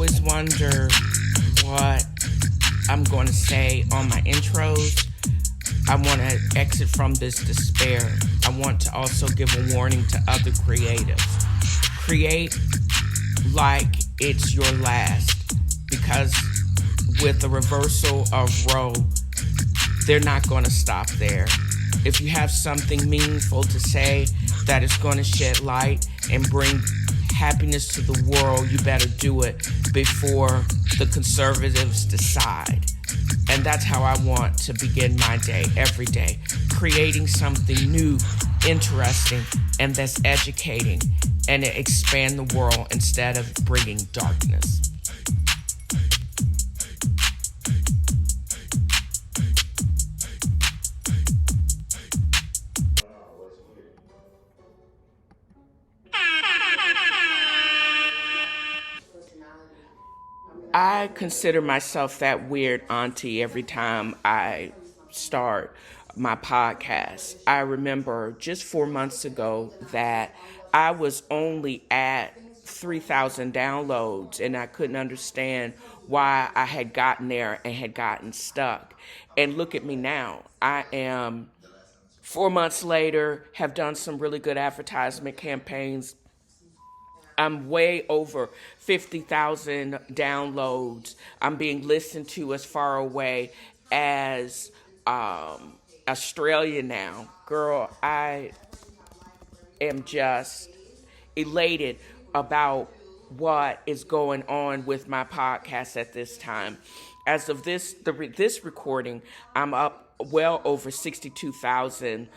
always wonder what I'm going to say on my intros. I want to exit from this despair. I want to also give a warning to other creatives. Create like it's your last, because with the reversal of RHOA, they're not going to stop there. If you have something meaningful to say that is going to shed light and bring happiness to the world, you better do it before the conservatives decide. And that's how I want to begin my day, every day, creating something new, interesting, and that's educating, and expand the world instead of bringing darkness. I consider myself that weird auntie every time I start my podcast. I remember just 4 months ago that I was only at 3,000 downloads, and I couldn't understand why I had gotten there and had gotten stuck. And look at me now. I am 4 months later, have done some really good advertisement campaigns. I'm way over 50,000 downloads. I'm being listened to as far away as Australia now. Girl, I am just elated about what is going on with my podcast at this time. As of this recording, I'm up well over 62,000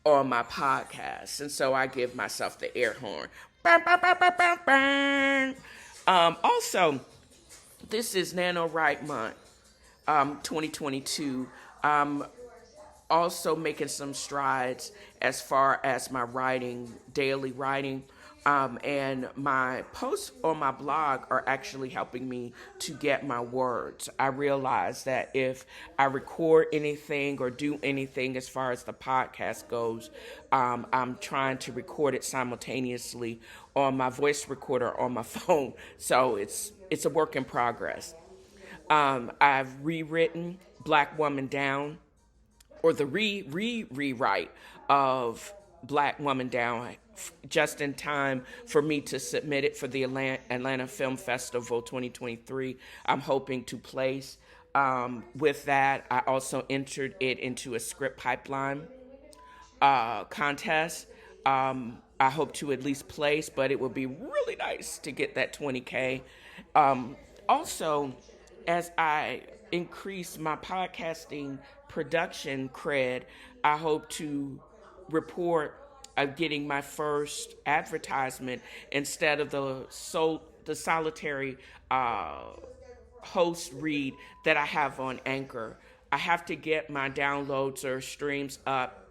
on my podcast, and so I give myself the air horn. Also, this is NaNoWrite Month, 2022. Also making some strides as far as my writing, daily writing. And my posts on my blog are actually helping me to get my words. I realize that if I record anything or do anything as far as the podcast goes, I'm trying to record it simultaneously on my voice recorder on my phone. So it's a work in progress. I've rewritten Black Woman Down, or the rewrite of Black Woman Down, just in time for me to submit it for the Atlanta Film Festival 2023. I'm hoping to place. With that, I also entered it into a Scriptpipeline contest. I hope to at least place, but it would be really nice to get that 20K. Also, as I increase my podcasting production cred, I hope to report of getting my first advertisement instead of the solitary host read that I have on Anchor. I have to get my downloads or streams up.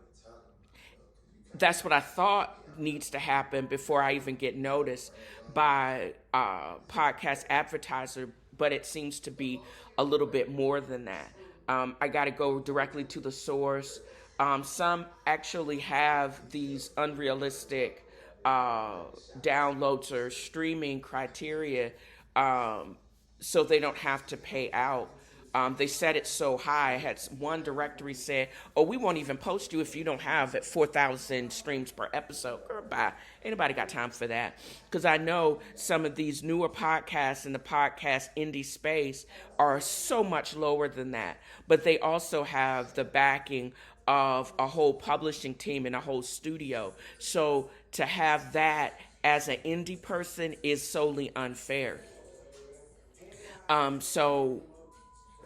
That's what I thought needs to happen before I even get noticed by podcast advertiser, but it seems to be a little bit more than that. I got to go directly to the source. Some actually have these unrealistic downloads or streaming criteria, so they don't have to pay out. They set it so high. I had one directory said, "Oh, we won't even post you if you don't have at 4,000 streams per episode." Girl, bye. Anybody got time for that? Because I know some of these newer podcasts in the podcast indie space are so much lower than that. But they also have the backing of a whole publishing team and a whole studio. So to have that as an indie person is solely unfair. So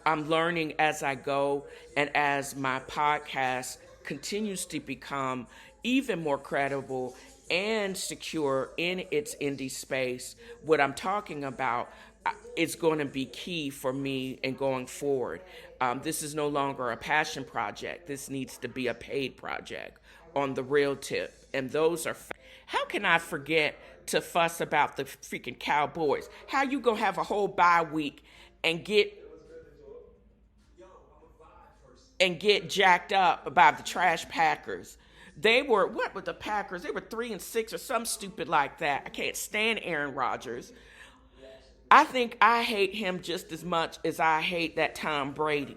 I'm learning as I go, and as my podcast continues to become even more credible and secure in its indie space, what I'm talking about is going to be key for me in going forward. This is no longer a passion project. This needs to be a paid project on the real tip. And those are... How can I forget to fuss about the freaking Cowboys? How you gonna have a whole bye week and get jacked up about the trash Packers? They were, what were the Packers? They were 3-6 or something stupid like that. I can't stand Aaron Rodgers. I think I hate him just as much as I hate that Tom Brady.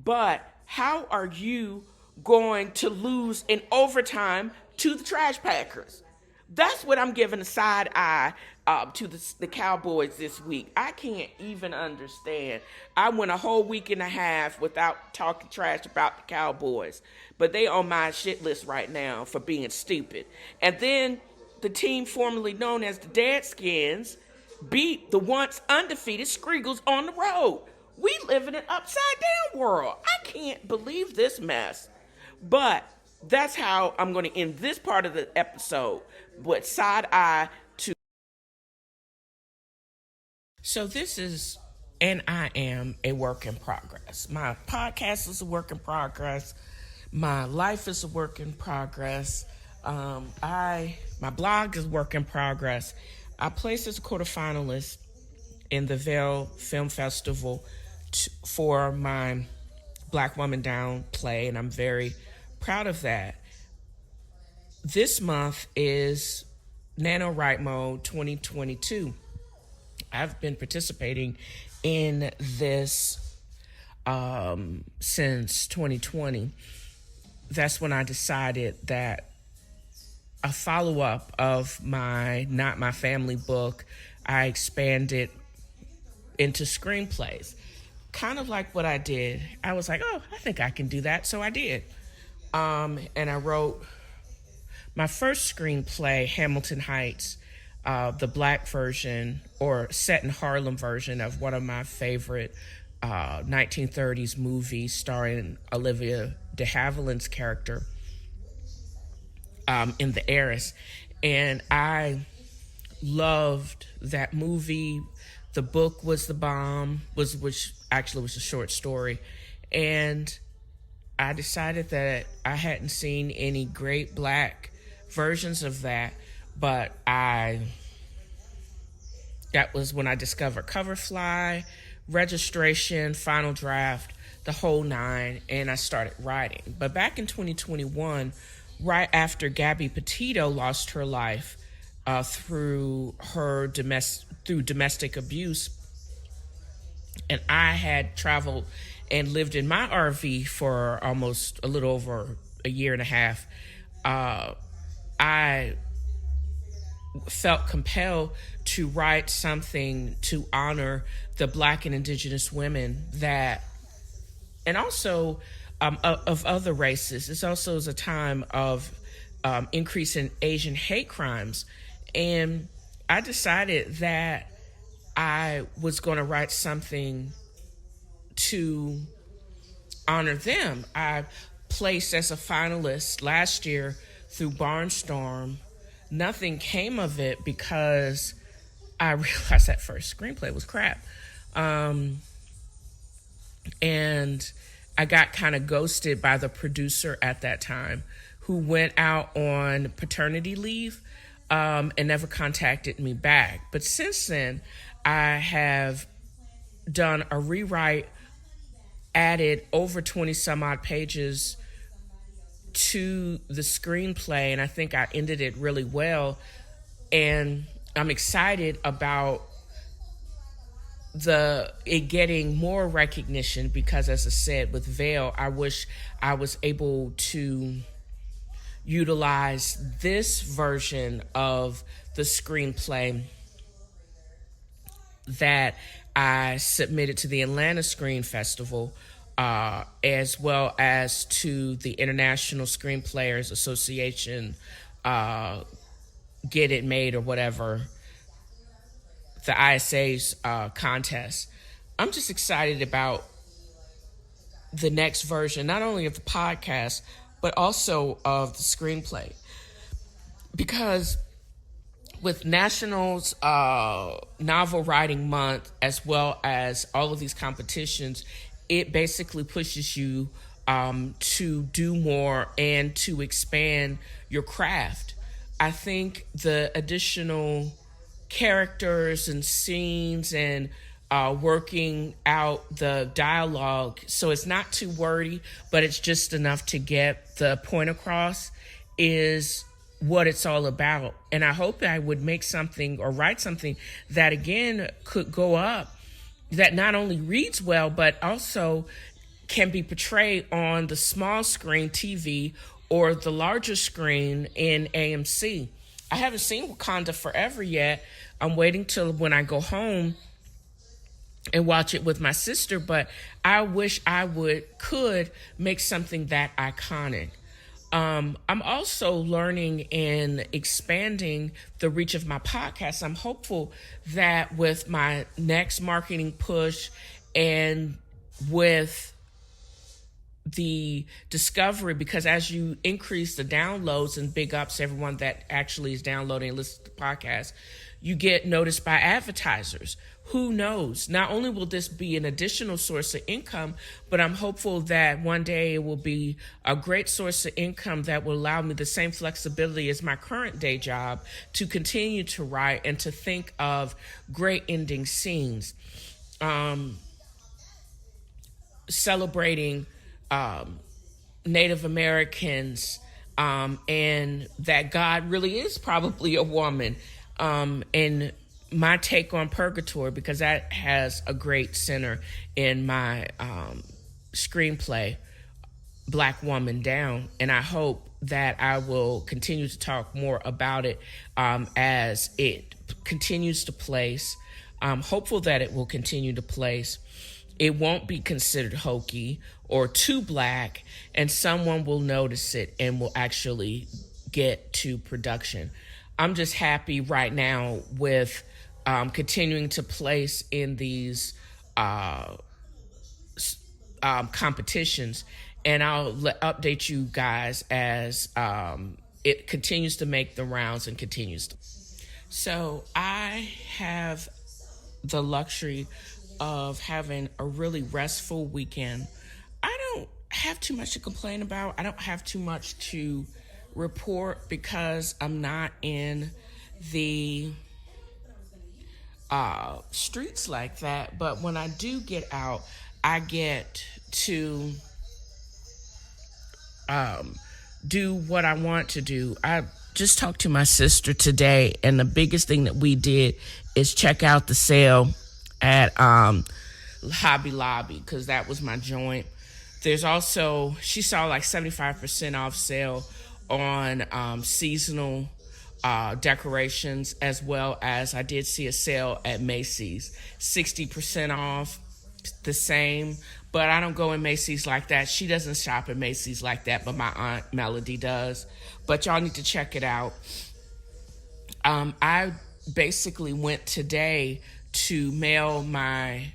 But how are you going to lose in overtime to the Trash Packers? That's what I'm giving a side eye to the Cowboys this week. I can't even understand. I went a whole week and a half without talking trash about the Cowboys, but they on my shit list right now for being stupid. And then the team formerly known as the Deadskins beat the once undefeated Screagles on the road. We live in an upside down world. I can't believe this mess. But that's how I'm going to end this part of the episode, with side eye to. So this is, and I am a work in progress. My podcast is a work in progress. My life is a work in progress. My blog is a work in progress. I placed as a quarterfinalist in the Vail Film Festival for my Black Woman Down play, and I'm very proud of that. This month is NaNoWriMo 2022. I've been participating in this since 2020. That's when I decided that a follow-up of my Not My Family book, I expanded into screenplays. Kind of like what I did. I was like, oh, I think I can do that. So I did. And I wrote my first screenplay, Hamilton Heights, the Black version, or set in Harlem version of one of my favorite 1930s movies starring Olivia de Havilland's character in The Heiress. And I loved that movie. The book was the bomb, which actually was a short story. And I decided that I hadn't seen any great Black versions of that, but that was when I discovered Coverfly, registration, final draft, the whole nine, and I started writing. But back in 2021, right after Gabby Petito lost her life through domestic abuse, and I had traveled and lived in my RV for almost a little over a year and a half, I felt compelled to write something to honor the Black and Indigenous women and also of other races. This also is a time of increase in Asian hate crimes. And I decided that I was going to write something to honor them. I placed as a finalist last year through Barnstorm. Nothing came of it because I realized that first screenplay was crap. And I got kind of ghosted by the producer at that time, who went out on paternity leave and never contacted me back. But since then, I have done a rewrite, added over 20 some odd pages to the screenplay, and I think I ended it really well. And I'm excited about it getting more recognition because, as I said, with Vail, I wish I was able to utilize this version of the screenplay that I submitted to the Atlanta Screen Festival, as well as to the International Screenplayers Association, Get It Made or whatever, the ISA's contest. I'm just excited about the next version, not only of the podcast, but also of the screenplay. Because with National's Novel Writing Month, as well as all of these competitions, it basically pushes you to do more and to expand your craft. I think the additional characters and scenes and working out the dialogue, so it's not too wordy, but it's just enough to get the point across, is what it's all about. And I hope that I would make something or write something that, again, could go up, that not only reads well, but also can be portrayed on the small screen TV or the larger screen in AMC. I haven't seen Wakanda Forever yet. I'm waiting till when I go home and watch it with my sister, but I wish I could make something that iconic. I'm also learning and expanding the reach of my podcast. I'm hopeful that with my next marketing push and with the discovery, because as you increase the downloads, and big ups to everyone that actually is downloading and listening to the podcast, you get noticed by advertisers. Who knows? Not only will this be an additional source of income, but I'm hopeful that one day it will be a great source of income that will allow me the same flexibility as my current day job to continue to write and to think of great ending scenes. Celebrating Native Americans, and that God really is probably a woman, and my take on purgatory, because that has a great center in my screenplay, Black Woman Down. And I hope that I will continue to talk more about it as it continues to place. I'm hopeful that it will continue to place. It won't be considered hokey or too Black, and someone will notice it and will actually get to production. I'm just happy right now with continuing to place in these competitions, and I'll update you guys as it continues to make the rounds and continues to. So I have the luxury of having a really restful weekend. I don't have too much to complain about. I don't have too much to report because I'm not in the streets like that. But when I do get out, I get to do what I want to do. I just talked to my sister today, and the biggest thing that we did is check out the sale at Hobby Lobby, because that was my joint. There's also, she saw like 75% off sale on seasonal decorations, as well as I did see a sale at Macy's, 60% off, the same. But I don't go in Macy's like that. She doesn't shop at Macy's like that, but my aunt Melody does. But y'all need to check it out. I basically went today to mail my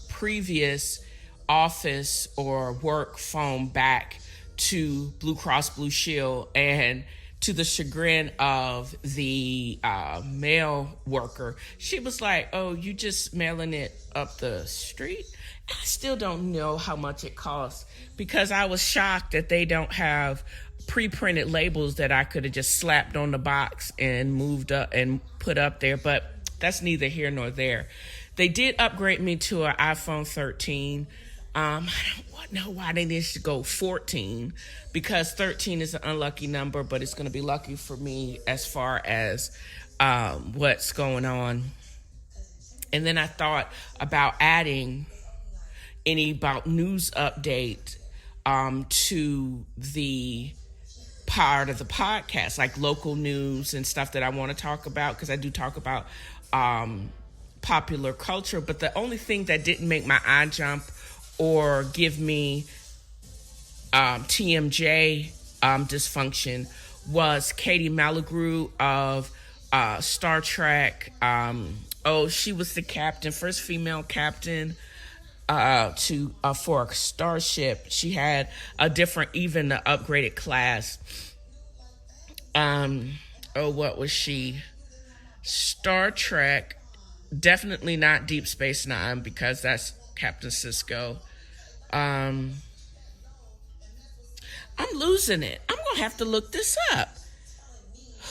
previous office or work phone back to Blue Cross Blue Shield, and to the chagrin of the mail worker, she was like, "Oh, you just mailing it up the street?" I still don't know how much it costs, because I was shocked that they don't have pre-printed labels that I could have just slapped on the box and moved up and put up there, but that's neither here nor there. They did upgrade me to an iPhone 13. I don't know why they need to go 14, because 13 is an unlucky number, but it's going to be lucky for me as far as what's going on. And then I thought about adding any about news update to the part of the podcast, like local news and stuff that I want to talk about, because I do talk about popular culture. But the only thing that didn't make my eye jump or give me TMJ dysfunction was Katy Mulligrews of Star Trek. She was the captain, first female captain for a starship. She had a different, even the upgraded class. What was she? Star Trek. Definitely not Deep Space Nine, because that's Captain Sisko. I'm losing it. I'm gonna have to look this up.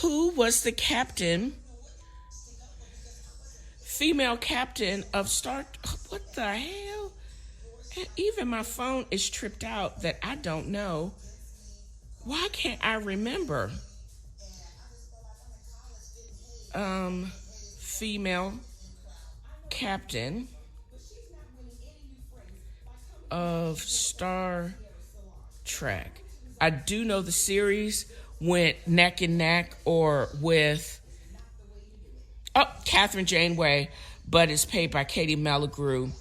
Who was the captain? Female captain of Star... What the hell? Even my phone is tripped out that I don't know. Why can't I remember? Female captain of Star Trek. I do know the series went neck and neck or with Catherine Janeway, but it's played by Katy Mulligrews.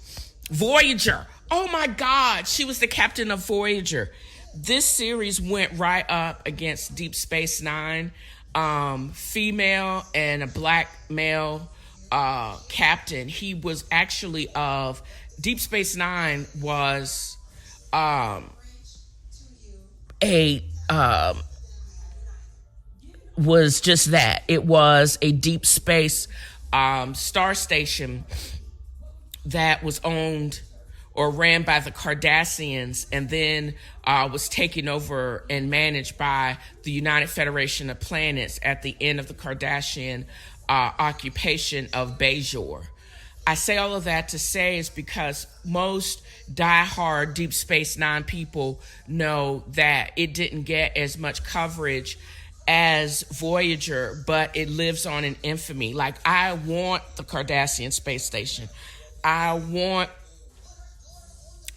Voyager. Oh my God, she was the captain of Voyager. This series went right up against Deep Space Nine. Female and a black male captain. He was actually of Deep Space Nine was was just that. It was a deep space star station that was owned or ran by the Cardassians, and then was taken over and managed by the United Federation of Planets at the end of the Kardashian occupation of Bajor. I say all of that to say is because most diehard Deep Space Nine people know that it didn't get as much coverage as Voyager, but it lives on in infamy. Like, I want the Cardassian space station. I want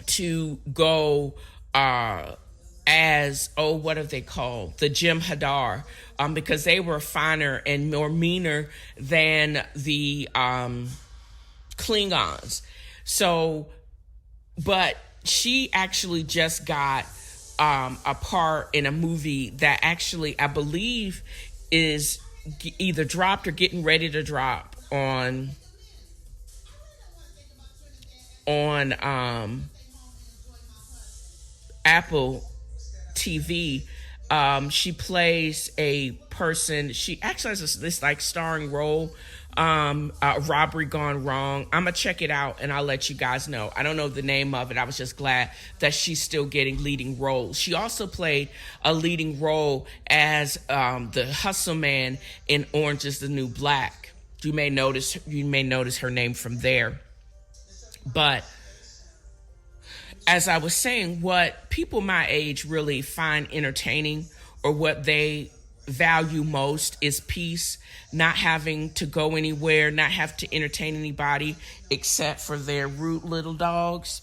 to go as, what are they called? The Jem'Hadar, because they were finer and more meaner than the Klingons. So, but she actually just got a part in a movie that actually, I believe, is either dropped or getting ready to drop on Apple TV. She plays a person. She actually has this like starring role. Robbery Gone Wrong. I'm gonna check it out and I'll let you guys know. I don't know the name of it. I was just glad that she's still getting leading roles. She also played a leading role as the hustle man in Orange is the New Black. You may notice her name from there. But as I was saying, what people my age really find entertaining or what they value most is peace, not having to go anywhere, not have to entertain anybody except for their rude little dogs.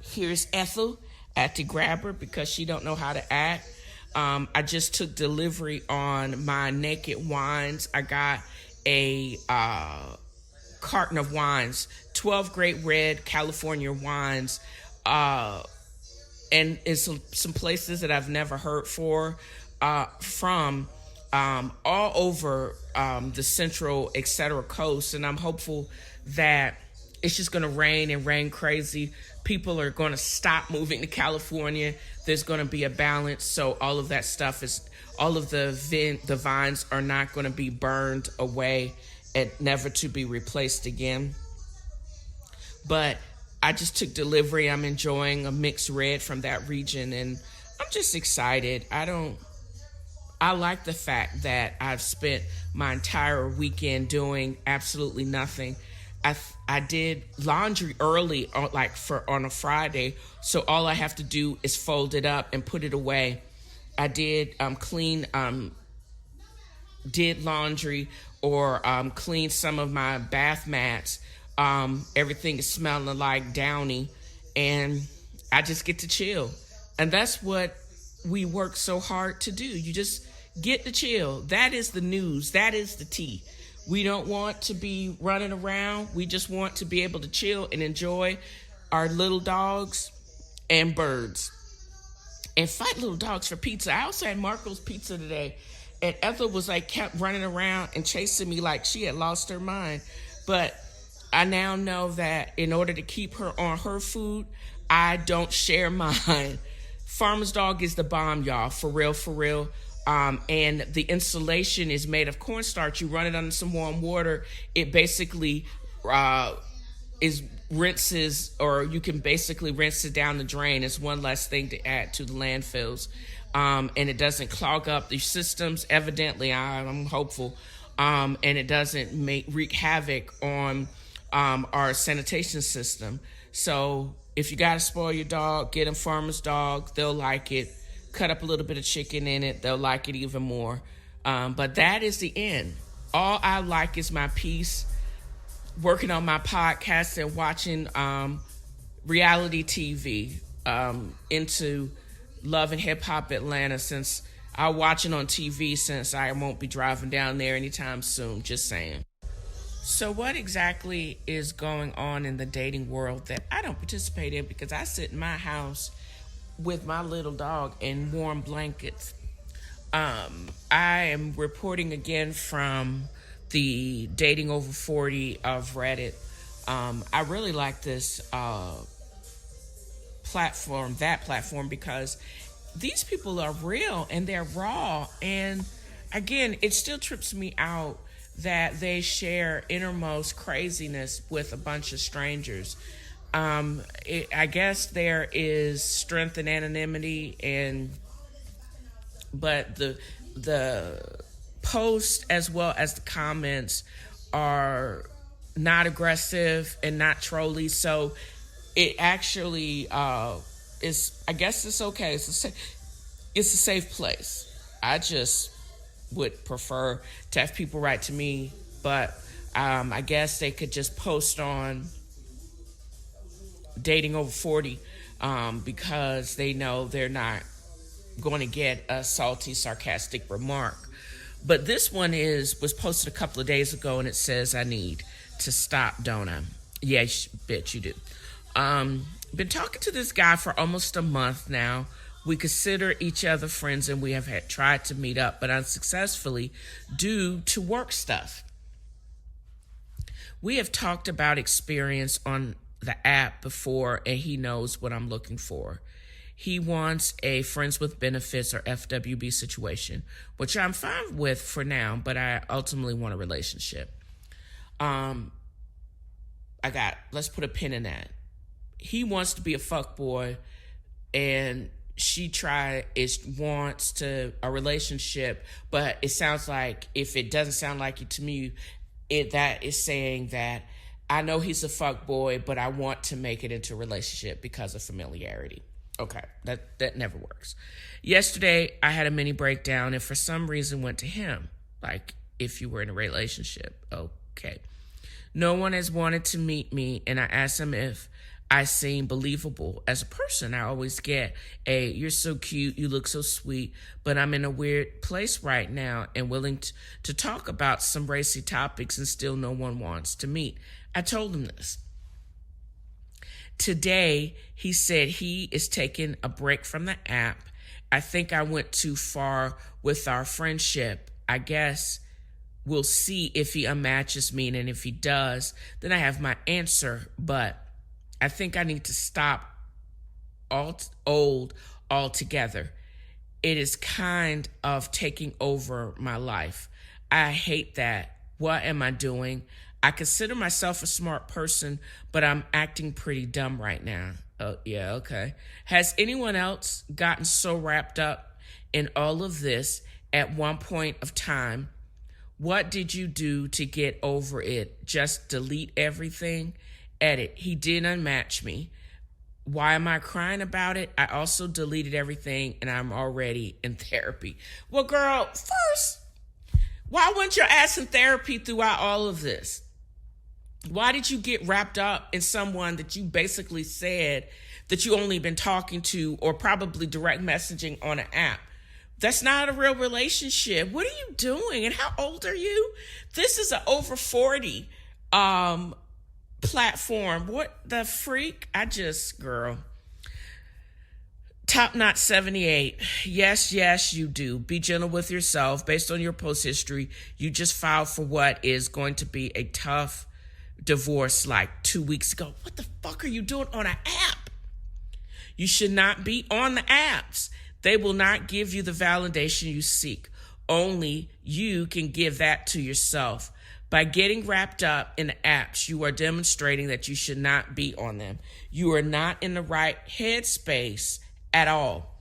Here's Ethel. I had to grab her because she don't know how to act. I just took delivery on my Naked Wines. I got a carton of wines, 12 Great Red California wines, and it's some places that I've never heard from all over the central, etc. coast. And I'm hopeful that it's just going to rain and rain crazy. People are going to stop moving to California. There's going to be a balance. So all of that stuff all of the vines are not going to be burned away and never to be replaced again. But I just took delivery. I'm enjoying a mixed red from that region, and I'm just excited. I like the fact that I've spent my entire weekend doing absolutely nothing. I did laundry early on a Friday, so all I have to do is fold it up and put it away. I did did laundry or clean some of my bath mats. Everything is smelling like Downy, and I just get to chill. And that's what we work so hard to do. You just get to chill. That is the news. That is the tea. We don't want to be running around. We just want to be able to chill and enjoy our little dogs and birds and fight little dogs for pizza. I also had Marco's Pizza today, and Ethel was kept running around and chasing me like she had lost her mind. But I now know that in order to keep her on her food, I don't share mine. Farmer's Dog is the bomb, y'all. For real, for real. And the insulation is made of cornstarch. You run it under some warm water. It basically rinses, or you can basically rinse it down the drain. It's one less thing to add to the landfills. And it doesn't clog up the systems, evidently. I'm hopeful. And it doesn't wreak havoc on our sanitation system. So if you got to spoil your dog, get them Farmer's Dog. They'll like it. cut up a little bit of chicken in it, they'll like it even more. But that is the end. All I like is my peace, working on my podcast and watching reality TV, into Love and Hip Hop Atlanta, since I'll watch it on TV since I won't be driving down there anytime soon, just saying. So what exactly is going on in the dating world that I don't participate in, because I sit in my house with my little dog in warm blankets? I am reporting again from the Dating Over 40 of Reddit. I really like this platform, because these people are real and they're raw. And again, it still trips me out that they share innermost craziness with a bunch of strangers. I guess there is strength in anonymity, but the posts as well as the comments are not aggressive and not trolly, so it actually is. I guess it's okay. It's a safe place. I just would prefer to have people write to me, but I guess they could just post on Dating Over 40 because they know they're not going to get a salty, sarcastic remark. But this one was posted a couple of days ago, and it says, "I need to stop, don't I?" Yeah, bitch, you do. Been talking to this guy for almost a month now. We consider each other friends, and we have tried to meet up, but unsuccessfully due to work stuff. We have talked about experience on the app before, and he knows what I'm looking for. He wants a friends with benefits or FWB situation, which I'm fine with for now, but I ultimately want a relationship. Let's put a pin in that. He wants to be a fuckboy, and she wants a relationship, but it sounds like, if it doesn't sound like it to me, that is saying that I know he's a fuckboy, but I want to make it into a relationship because of familiarity. Okay, that never works. Yesterday, I had a mini breakdown and for some reason went to him. Like, if you were in a relationship. Okay. No one has wanted to meet me, and I asked him if I seem believable as a person. I always get "you're so cute, you look so sweet, but I'm in a weird place right now and willing to talk about some racy topics, and still no one wants to meet." I told him this. Today, he said he is taking a break from the app. I think I went too far with our friendship. I guess we'll see if he unmatches me, and if he does, then I have my answer. But I think I need to stop altogether. It is kind of taking over my life. I hate that. What am I doing? I consider myself a smart person, but I'm acting pretty dumb right now. Oh, yeah, okay. Has anyone else gotten so wrapped up in all of this at one point of time? What did you do to get over it? Just delete everything? Edit. He did unmatch me. Why am I crying about it? I also deleted everything, and I'm already in therapy. Well, girl, first, why weren't your ass in therapy throughout all of this? Why did you get wrapped up in someone that you basically said that you only been talking to or probably direct messaging on an app? That's not a real relationship. What are you doing? And how old are you? This is an over 40 platform. What the freak? Girl. Top Knot 78. Yes, you do. Be gentle with yourself. Based on your post history, you just filed for what is going to be a tough divorce like 2 weeks ago. What the fuck are you doing on an app? You should not be on the apps. They will not give you the validation you seek. Only you can give that to yourself. By getting wrapped up in the apps, you are demonstrating that you should not be on them. You are not in the right headspace at all.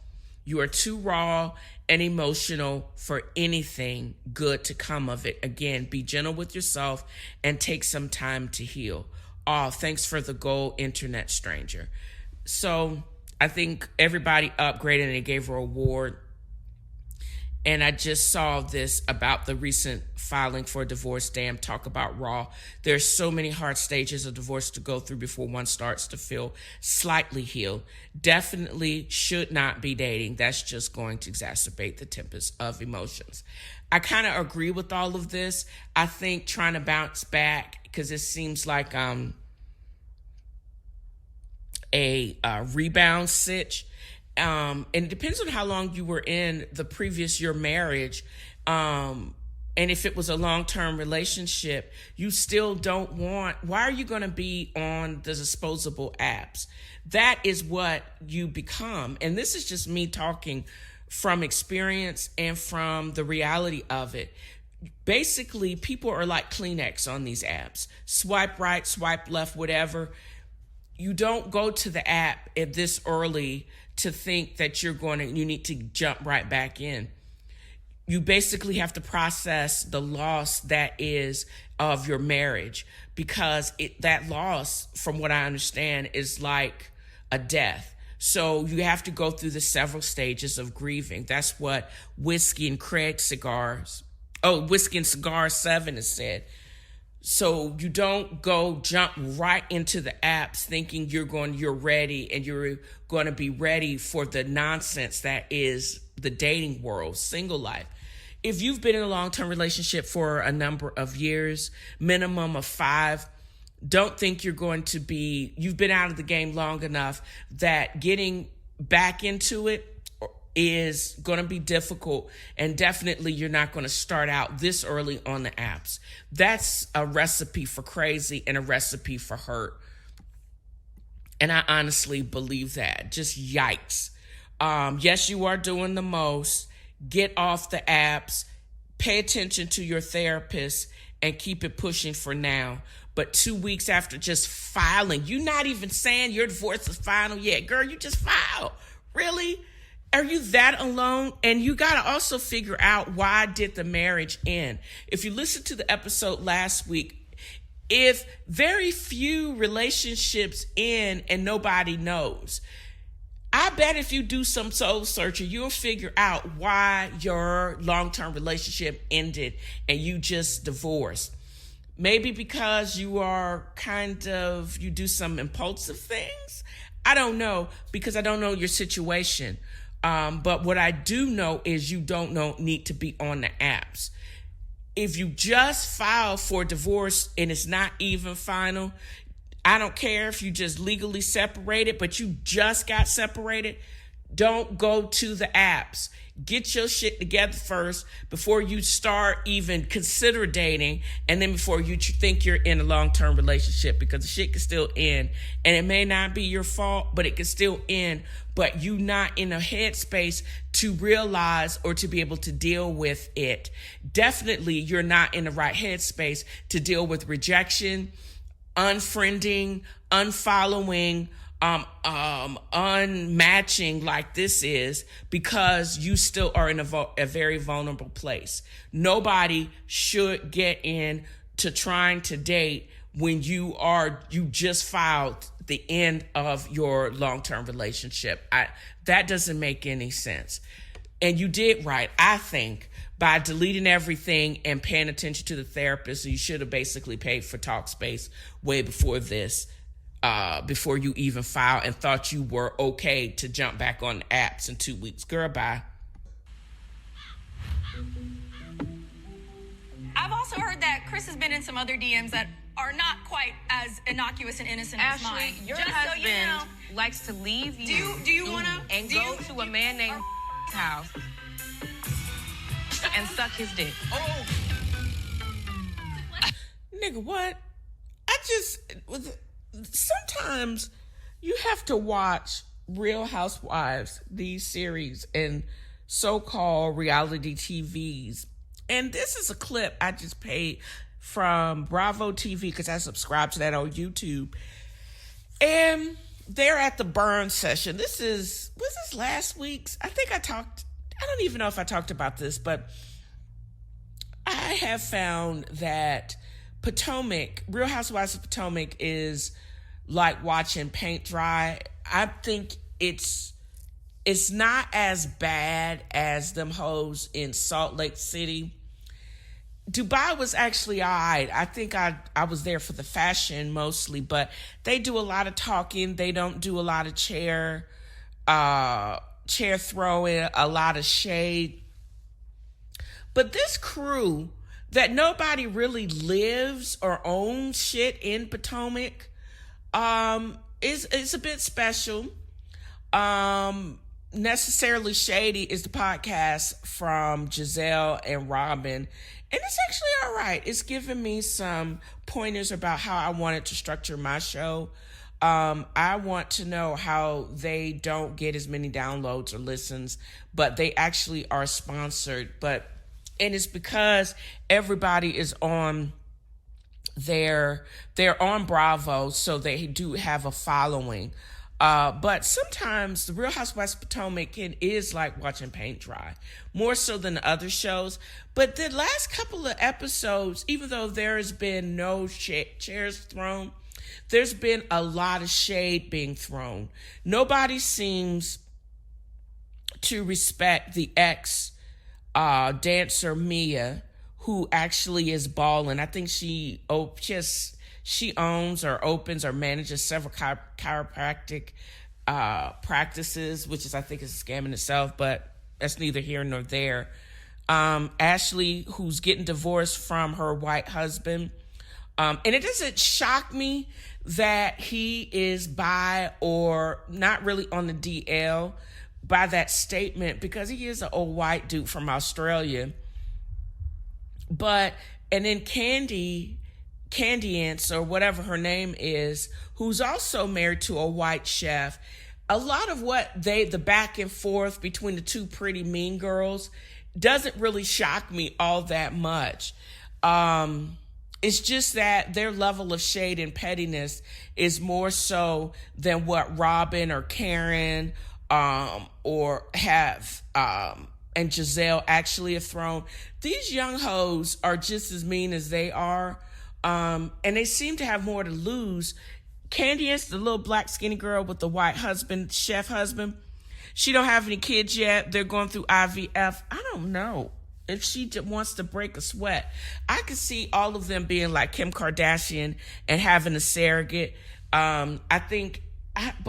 You are too raw and emotional for anything good to come of it. Again, be gentle with yourself and take some time to heal. Oh, thanks for the gold, internet stranger. So I think everybody upgraded and they gave her an award. And I just saw this about the recent filing for divorce. Damn, talk about raw. There's so many hard stages of divorce to go through before one starts to feel slightly healed. Definitely should not be dating. That's just going to exacerbate the tempest of emotions. I kind of agree with all of this. I think trying to bounce back, because it seems like a rebound sitch. And it depends on how long you were in the previous your marriage. And if it was a long-term relationship, you still don't want, why are you going to be on the disposable apps? That is what you become. And this is just me talking from experience and from the reality of it. Basically, people are like Kleenex on these apps. Swipe right, swipe left, whatever. You don't go to the app at this early to think that you need to jump right back in. You basically have to process the loss that is of your marriage, because that loss, from what I understand, is like a death. So you have to go through the several stages of grieving. That's what Whiskey and Cigar 7 has said. So you don't jump right into the apps thinking you're ready and you're going to be ready for the nonsense that is the dating world, single life. If you've been in a long-term relationship for a number of years, minimum of 5, don't think you've been out of the game long enough that getting back into it is going to be difficult, and definitely you're not going to start out this early on the apps. That's a recipe for crazy and a recipe for hurt. And I honestly believe that. Just yikes. Yes, you are doing the most. Get off the apps, pay attention to your therapist, and keep it pushing for now. But 2 weeks after just filing, you're not even saying your divorce is final yet. Girl, you just filed. Really? Are you that alone? And you got to also figure out, why did the marriage end? If you listened to the episode last week, if very few relationships end and nobody knows, I bet if you do some soul searching, you'll figure out why your long-term relationship ended and you just divorced. Maybe because you do some impulsive things. I don't know, because I don't know your situation. But what I do know is you don't need to be on the apps. If you just file for divorce and it's not even final, I don't care if you just legally separated, but you just got separated. Don't go to the apps. Get your shit together first before you start even consider dating, and then before you think you're in a long-term relationship, because the shit can still end, and it may not be your fault, but it can still end. But you not in a headspace to realize or to be able to deal with it. Definitely, you're not in the right headspace to deal with rejection, unfriending, unfollowing, unmatching like this is, because you still are in a very vulnerable place. Nobody should get into trying to date when you just filed the end of your long-term relationship. That doesn't make any sense. And you did right, I think, by deleting everything and paying attention to the therapist. You should have basically paid for talk space way before this. Before you even filed and thought you were okay to jump back on the apps in 2 weeks. Girl, bye. I've also heard that Chris has been in some other DMs that are not quite as innocuous and innocent as mine. Ashley, your Just husband so you know, likes to leave you. Do you want to? And go to a man named house and suck his dick. Oh. Nigga, what? Sometimes you have to watch Real Housewives, these series, and so-called reality TVs. And this is a clip I just paid from Bravo TV, because I subscribe to that on YouTube. And they're at the burn session. Was this last week's? I don't even know if I talked about this, but I have found that Real Housewives of Potomac is like watching paint dry. I think it's not as bad as them hoes in Salt Lake City. Dubai was actually all right. I think I was there for the fashion mostly, but they do a lot of talking. They don't do a lot of chair throwing, a lot of shade. But this crew that nobody really lives or owns shit in Potomac is a bit special. Necessarily Shady is the podcast from Giselle and Robin. And it's actually all right. It's giving me some pointers about how I wanted to structure my show. I want to know how they don't get as many downloads or listens, but they actually are sponsored. And it's because everybody is on they're on Bravo, so they do have a following. But sometimes the Real Housewives of Potomac is like watching paint dry, more so than other shows. But the last couple of episodes, even though there has been no chairs thrown, there's been a lot of shade being thrown. Nobody seems to respect the ex dancer Mia, who actually is balling. I think she owns or opens or manages several chiropractic practices, which I think is a scam in itself, but that's neither here nor there. Ashley, who's getting divorced from her white husband. And it doesn't shock me that he is bi or not really on the DL by that statement, because he is an old white dude from Australia. And then Candy Ants, or whatever her name is, who's also married to a white chef. A lot of what the back and forth between the two pretty mean girls doesn't really shock me all that much. It's just that their level of shade and pettiness is more so than what Robin or Karen or have and Giselle actually have thrown. These young hoes are just as mean as they are. And they seem to have more to lose. Candace, the little black skinny girl with the white husband, chef husband, she don't have any kids yet. They're going through IVF. I don't know if she wants to break a sweat. I could see all of them being like Kim Kardashian and having a surrogate. But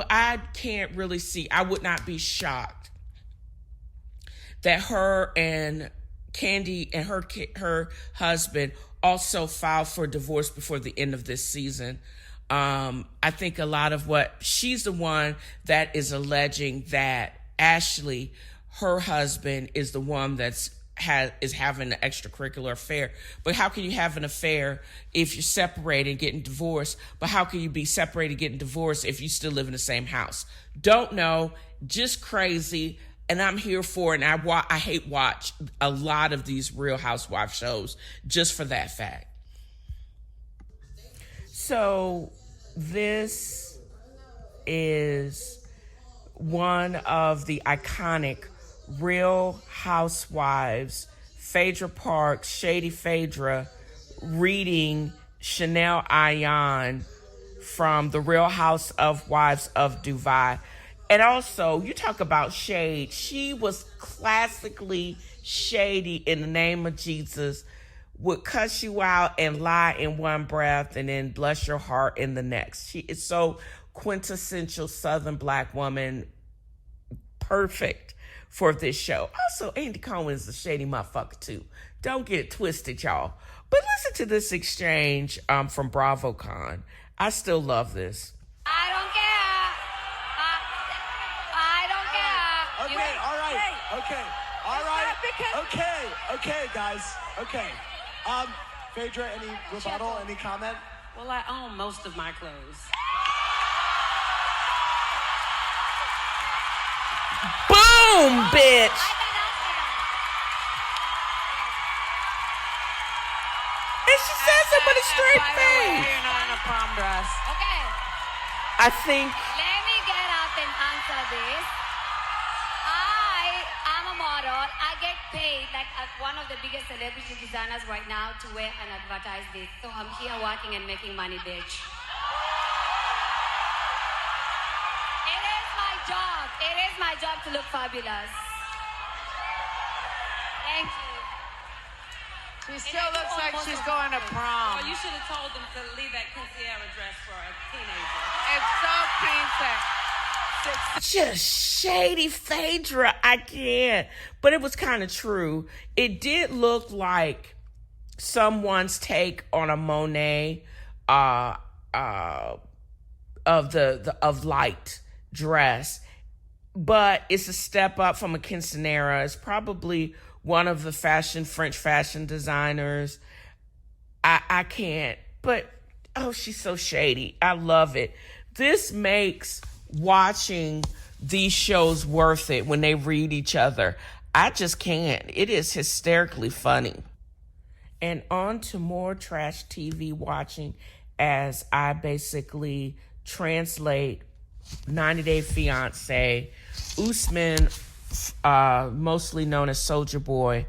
I can't really see. I would not be shocked that her and Candy and her husband also filed for divorce before the end of this season. I think a lot of what she's the one that is alleging that Ashley, her husband, is the one is having an extracurricular affair. But how can you have an affair if you're separated and getting divorced? But how can you be separated and getting divorced if you still live in the same house? Don't know. Just crazy. And I'm here for it. And I hate watch a lot of these Real Housewives shows just for that fact. So this is one of the iconic Real Housewives, Phaedra Parks, Shady Phaedra, reading Chanel Ayan from The Real Housewives of Dubai. And also, you talk about shade. She was classically shady in the name of Jesus, would cuss you out and lie in one breath and then bless your heart in the next. She is so quintessential Southern black woman, perfect for this show. Also, Andy Cohen is a shady motherfucker too. Don't get it twisted, y'all. But listen to this exchange from BravoCon. I still love this. I don't care. I don't care. Okay, all right. Okay, all right. Okay, guys. Okay. Phaedra, any rebuttal, any comment? Well, I own most of my clothes. Boom, bitch. And she says it with a straight face. You're not in a prom dress. Okay. I think Let me get up and answer this. I'm a model. I get paid like one of the biggest celebrity designers right now to wear and advertise this. So I'm here working and making money, bitch. It is my job. It is my job to look fabulous. Thank you. She still looks like she's going to prom. Oh, you should have told them to leave that quinceañera dress for a teenager. It's so quince. Just shady Phaedra. I can't. But it was kind of true. It did look like someone's take on a Monet of light dress. But it's a step up from a quinceañera. It's probably one of the French fashion designers. I can't. But, oh, she's so shady. I love it. This makes watching these shows worth it when they read each other. I just can't. It is hysterically funny. And on to more trash TV watching as I basically translate 90 Day Fiancé, Usman, mostly known as Soulja Boy,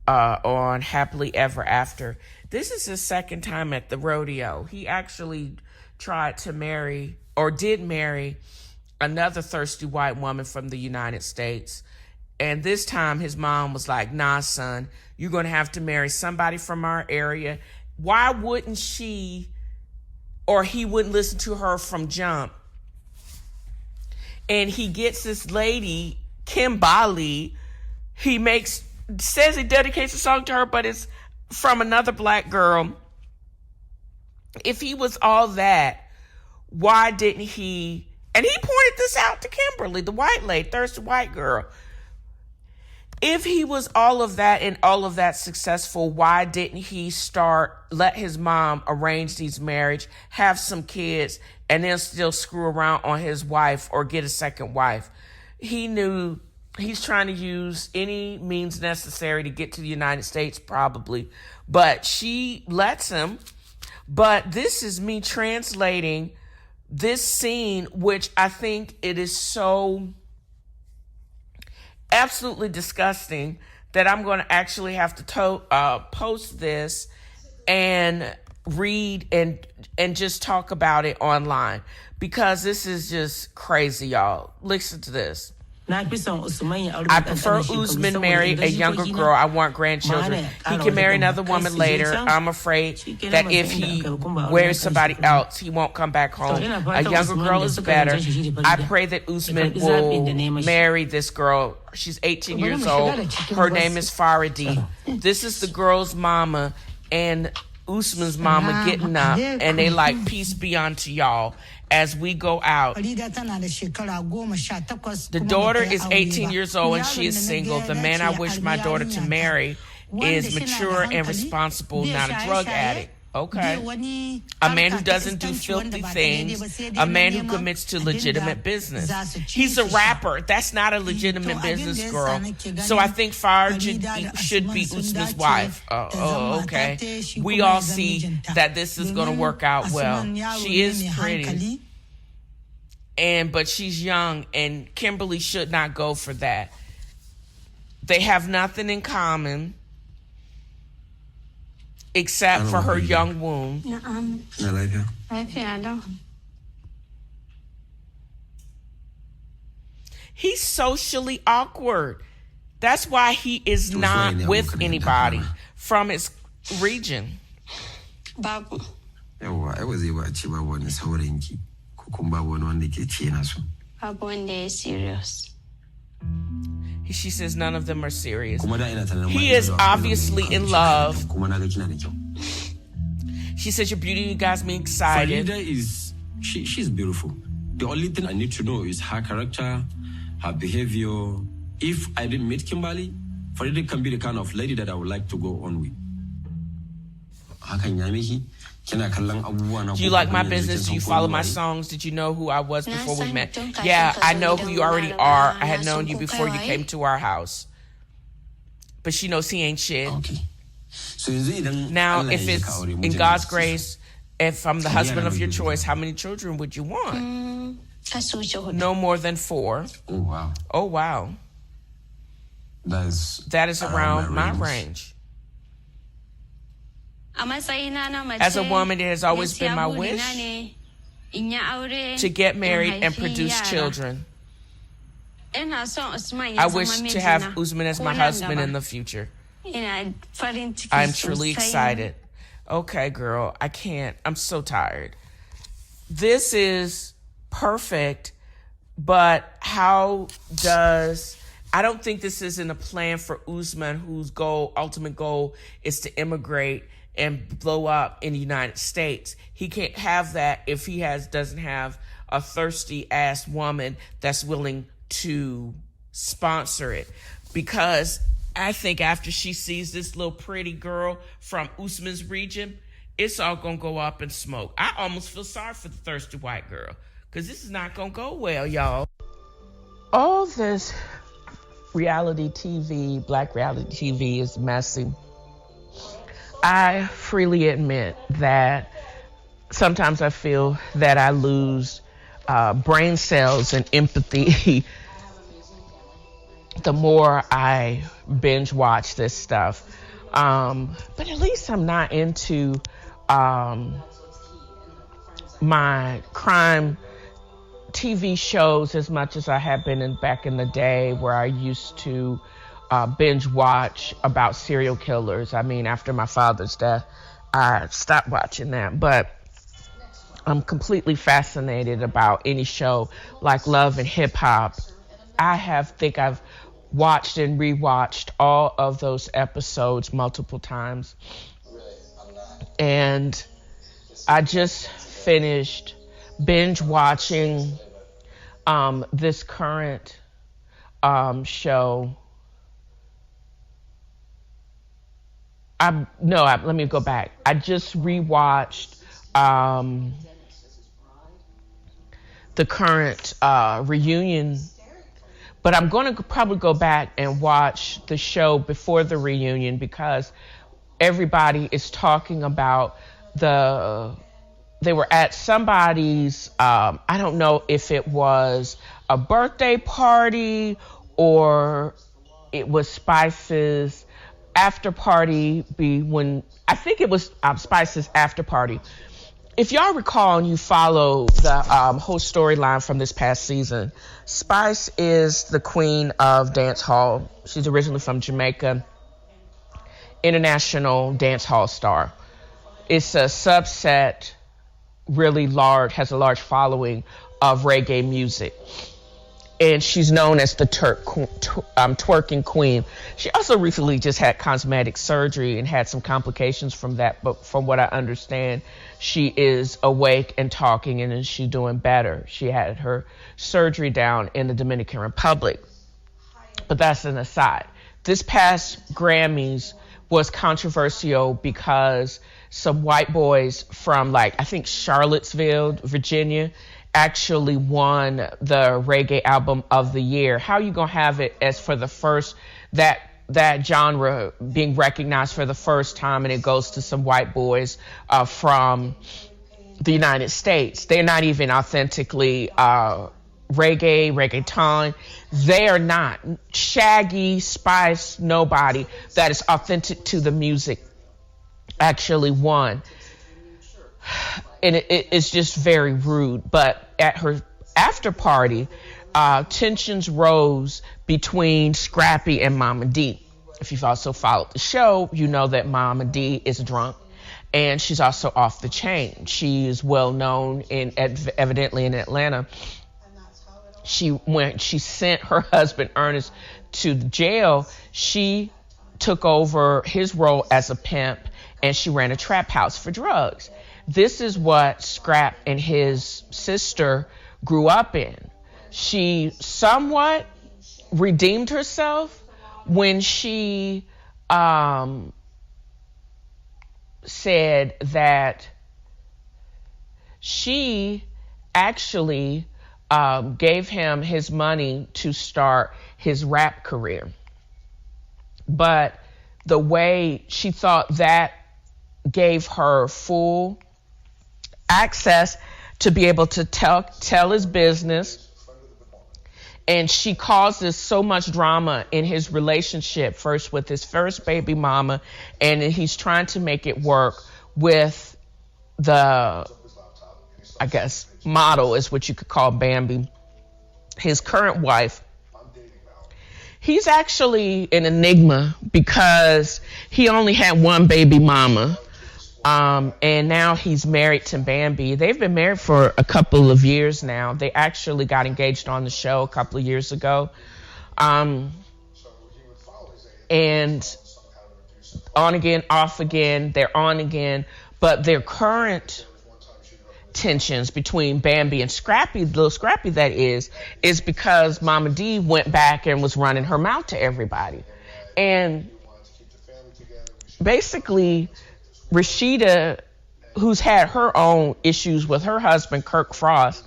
on Happily Ever After. This is his second time at the rodeo. He actually tried to marry, or did marry, another thirsty white woman from the United States. And this time his mom was like, nah, son, you're going to have to marry somebody from our area. Why wouldn't she, or he wouldn't listen to her from jump? And he gets this lady, Kimberly. Says he dedicates a song to her, but it's from another black girl. If he was all that, why didn't he? And he pointed this out to Kimberly, the white lady, thirsty white girl. If he was all of that and all of that successful, why didn't he let his mom arrange these marriage, have some kids, and then still screw around on his wife or get a second wife? He knew he's trying to use any means necessary to get to the United States, probably. But she lets him. But this is me translating this scene, which I think it is so absolutely disgusting that I'm going to actually have to post this and read and just talk about it online, because this is just crazy, y'all. Listen to this. I prefer Usman marry a younger girl. I want grandchildren. He can marry another woman later. I'm afraid that if he wears somebody else, he won't come back home. A younger girl is better. I pray that Usman will marry this girl. She's 18 years old. Her name is Faridi. This is the girl's mama and Usman's mama getting up, and they like, peace be unto y'all as we go out. The daughter is 18 years old and she is single. The man I wish my daughter to marry is mature and responsible, not a drug addict. Okay. A man who doesn't do filthy things. A man who commits to legitimate business. He's a rapper. That's not a legitimate business, girl. So I think Faridi should be Usman's wife. Okay. We all see that this is going to work out well. She is pretty. But she's young, and Kimberly should not go for that. They have nothing in common except for her young womb. He's socially awkward. That's why he is not with anybody from his region. Babu. Babu is serious. She says none of them are serious. He is obviously in love. She says your beauty, you guys, me excited. She's beautiful. The only thing I need to know is her character, her behavior. If I didn't meet Kimberly, Farida can be the kind of lady that I would like to go on with. Do you like my business? Do you follow my songs? Did you know who I was before we met? Yeah, I know who you already are. I had known you before you came to our house. But she knows he ain't shit. Okay. Now, if it's in God's grace, if I'm the husband of your choice, how many children would you want? No more than 4. Oh, wow. Oh, wow. That is around my range. As a woman, it has always been my wish to get married and produce children. I wish to have Usman as my husband in the future. I'm truly excited. Okay, girl, I can't. I'm so tired. This is perfect, but how does... I don't think this is in a plan for Usman, whose ultimate goal is to immigrate and blow up in the United States. He can't have that if he doesn't have a thirsty ass woman that's willing to sponsor it. Because I think after she sees this little pretty girl from Usman's region, it's all gonna go up in smoke. I almost feel sorry for the thirsty white girl, because this is not gonna go well, y'all. All this reality TV, black reality TV, is messy. I freely admit that sometimes I feel that I lose brain cells and empathy the more I binge watch this stuff. But at least I'm not into my crime TV shows as much as I have been back in the day, where I used to binge watch about serial killers. I mean, after my father's death, I stopped watching that. But I'm completely fascinated about any show like Love and Hip Hop. I've watched and rewatched all of those episodes multiple times. And I just finished binge watching this current show. Let me go back. I just rewatched the current reunion, but I'm going to probably go back and watch the show before the reunion, because everybody is talking about they were at somebody's, I don't know if it was a birthday party or it was Spice's after party. I think it was Spice's after party. If y'all recall and you follow the whole storyline from this past season, Spice is the queen of dance hall. She's originally from Jamaica, international dance hall star. It's a subset, really large, has a large following of reggae music. And she's known as the twerking queen. She also recently just had cosmetic surgery and had some complications from that. But from what I understand, she is awake and talking, and she's doing better. She had her surgery down in the Dominican Republic. But that's an aside. This past Grammys was controversial because some white boys from, I think Charlottesville, Virginia, actually won the reggae album of the year. How you gonna have it as for the first, that genre being recognized for the first time, and it goes to some white boys from the United States? They're not even authentically reggaeton. They are not. Shaggy, Spice, nobody that is authentic to the music actually won. And it's just very rude. But at her after party, tensions rose between Scrappy and Mama D. If you've also followed the show, you know that Mama D is drunk, and she's also off the chain. She is well known evidently in Atlanta. When she sent her husband Ernest to the jail, she took over his role as a pimp, and she ran a trap house for drugs. This is what Scrap and his sister grew up in. She somewhat redeemed herself when she said that she actually gave him his money to start his rap career. But the way she thought that gave her full access to be able to tell his business, and she causes so much drama in his relationship, first with his first baby mama, and he's trying to make it work with the, I guess, model is what you could call Bambi, his current wife. He's actually an enigma because he only had one baby mama. And now he's married to Bambi. They've been married for a couple of years now. They actually got engaged on the show a couple of years ago. And on again, off again, they're on again. But their current tensions between Bambi and Scrappy, little Scrappy that is because Mama D went back and was running her mouth to everybody. And basically, Rashida, who's had her own issues with her husband, Kirk Frost,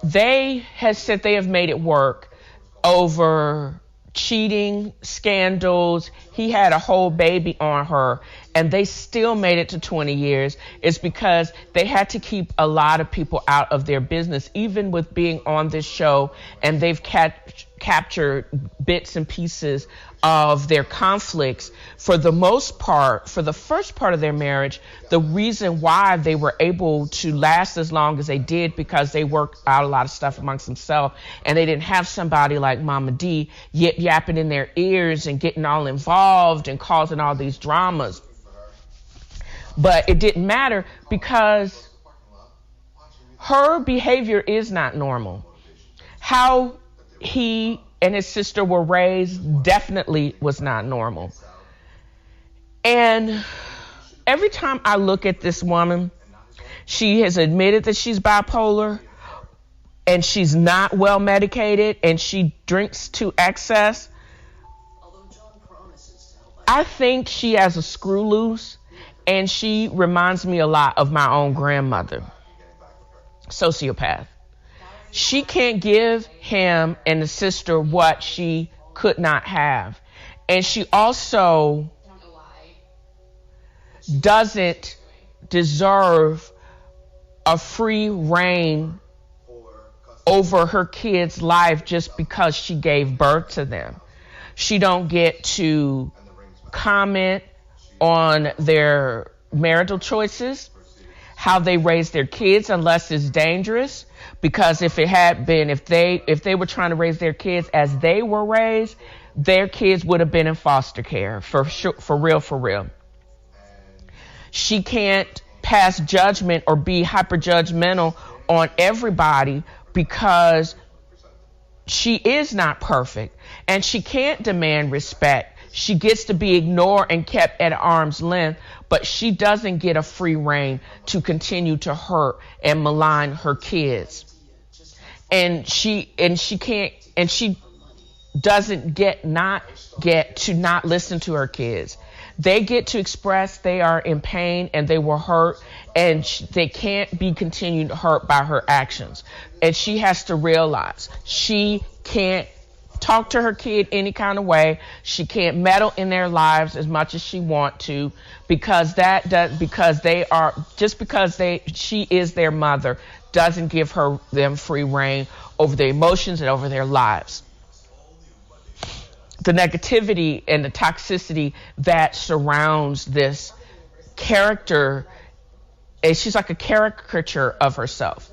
they have said they have made it work over cheating scandals. He had a whole baby on her, and they still made it to 20 years. It's because they had to keep a lot of people out of their business, even with being on this show, and they've captured bits and pieces of their conflicts. For the most part, for the first part of their marriage, the reason why they were able to last as long as they did because they worked out a lot of stuff amongst themselves, and they didn't have somebody like Mama D yip-yapping in their ears and getting all involved and causing all these dramas. But it didn't matter because her behavior is not normal. How he and his sister were raised definitely was not normal. And every time I look at this woman, she has admitted that she's bipolar and she's not well medicated and she drinks to excess. I think she has a screw loose, and she reminds me a lot of my own grandmother, sociopath. She can't give him and the sister what she could not have. And she also doesn't deserve a free reign over her kid's life just because she gave birth to them. She don't get to comment on their marital choices, how they raise their kids, unless it's dangerous. Because if it had been, if they were trying to raise their kids as they were raised, their kids would have been in foster care, for sure, for real. She can't pass judgment or be hyper judgmental on everybody because she is not perfect, and she can't demand respect. She gets to be ignored and kept at arm's length, but she doesn't get a free reign to continue to hurt and malign her kids. And she doesn't get to not listen to her kids. They get to express they are in pain and they were hurt, and they can't be continued hurt by her actions. And she has to realize she can't talk to her kid any kind of way. She can't meddle in their lives as much as she want to, because she is their mother doesn't give them free reign over their emotions and over their lives. The negativity and the toxicity that surrounds this character, and she's like a caricature of herself.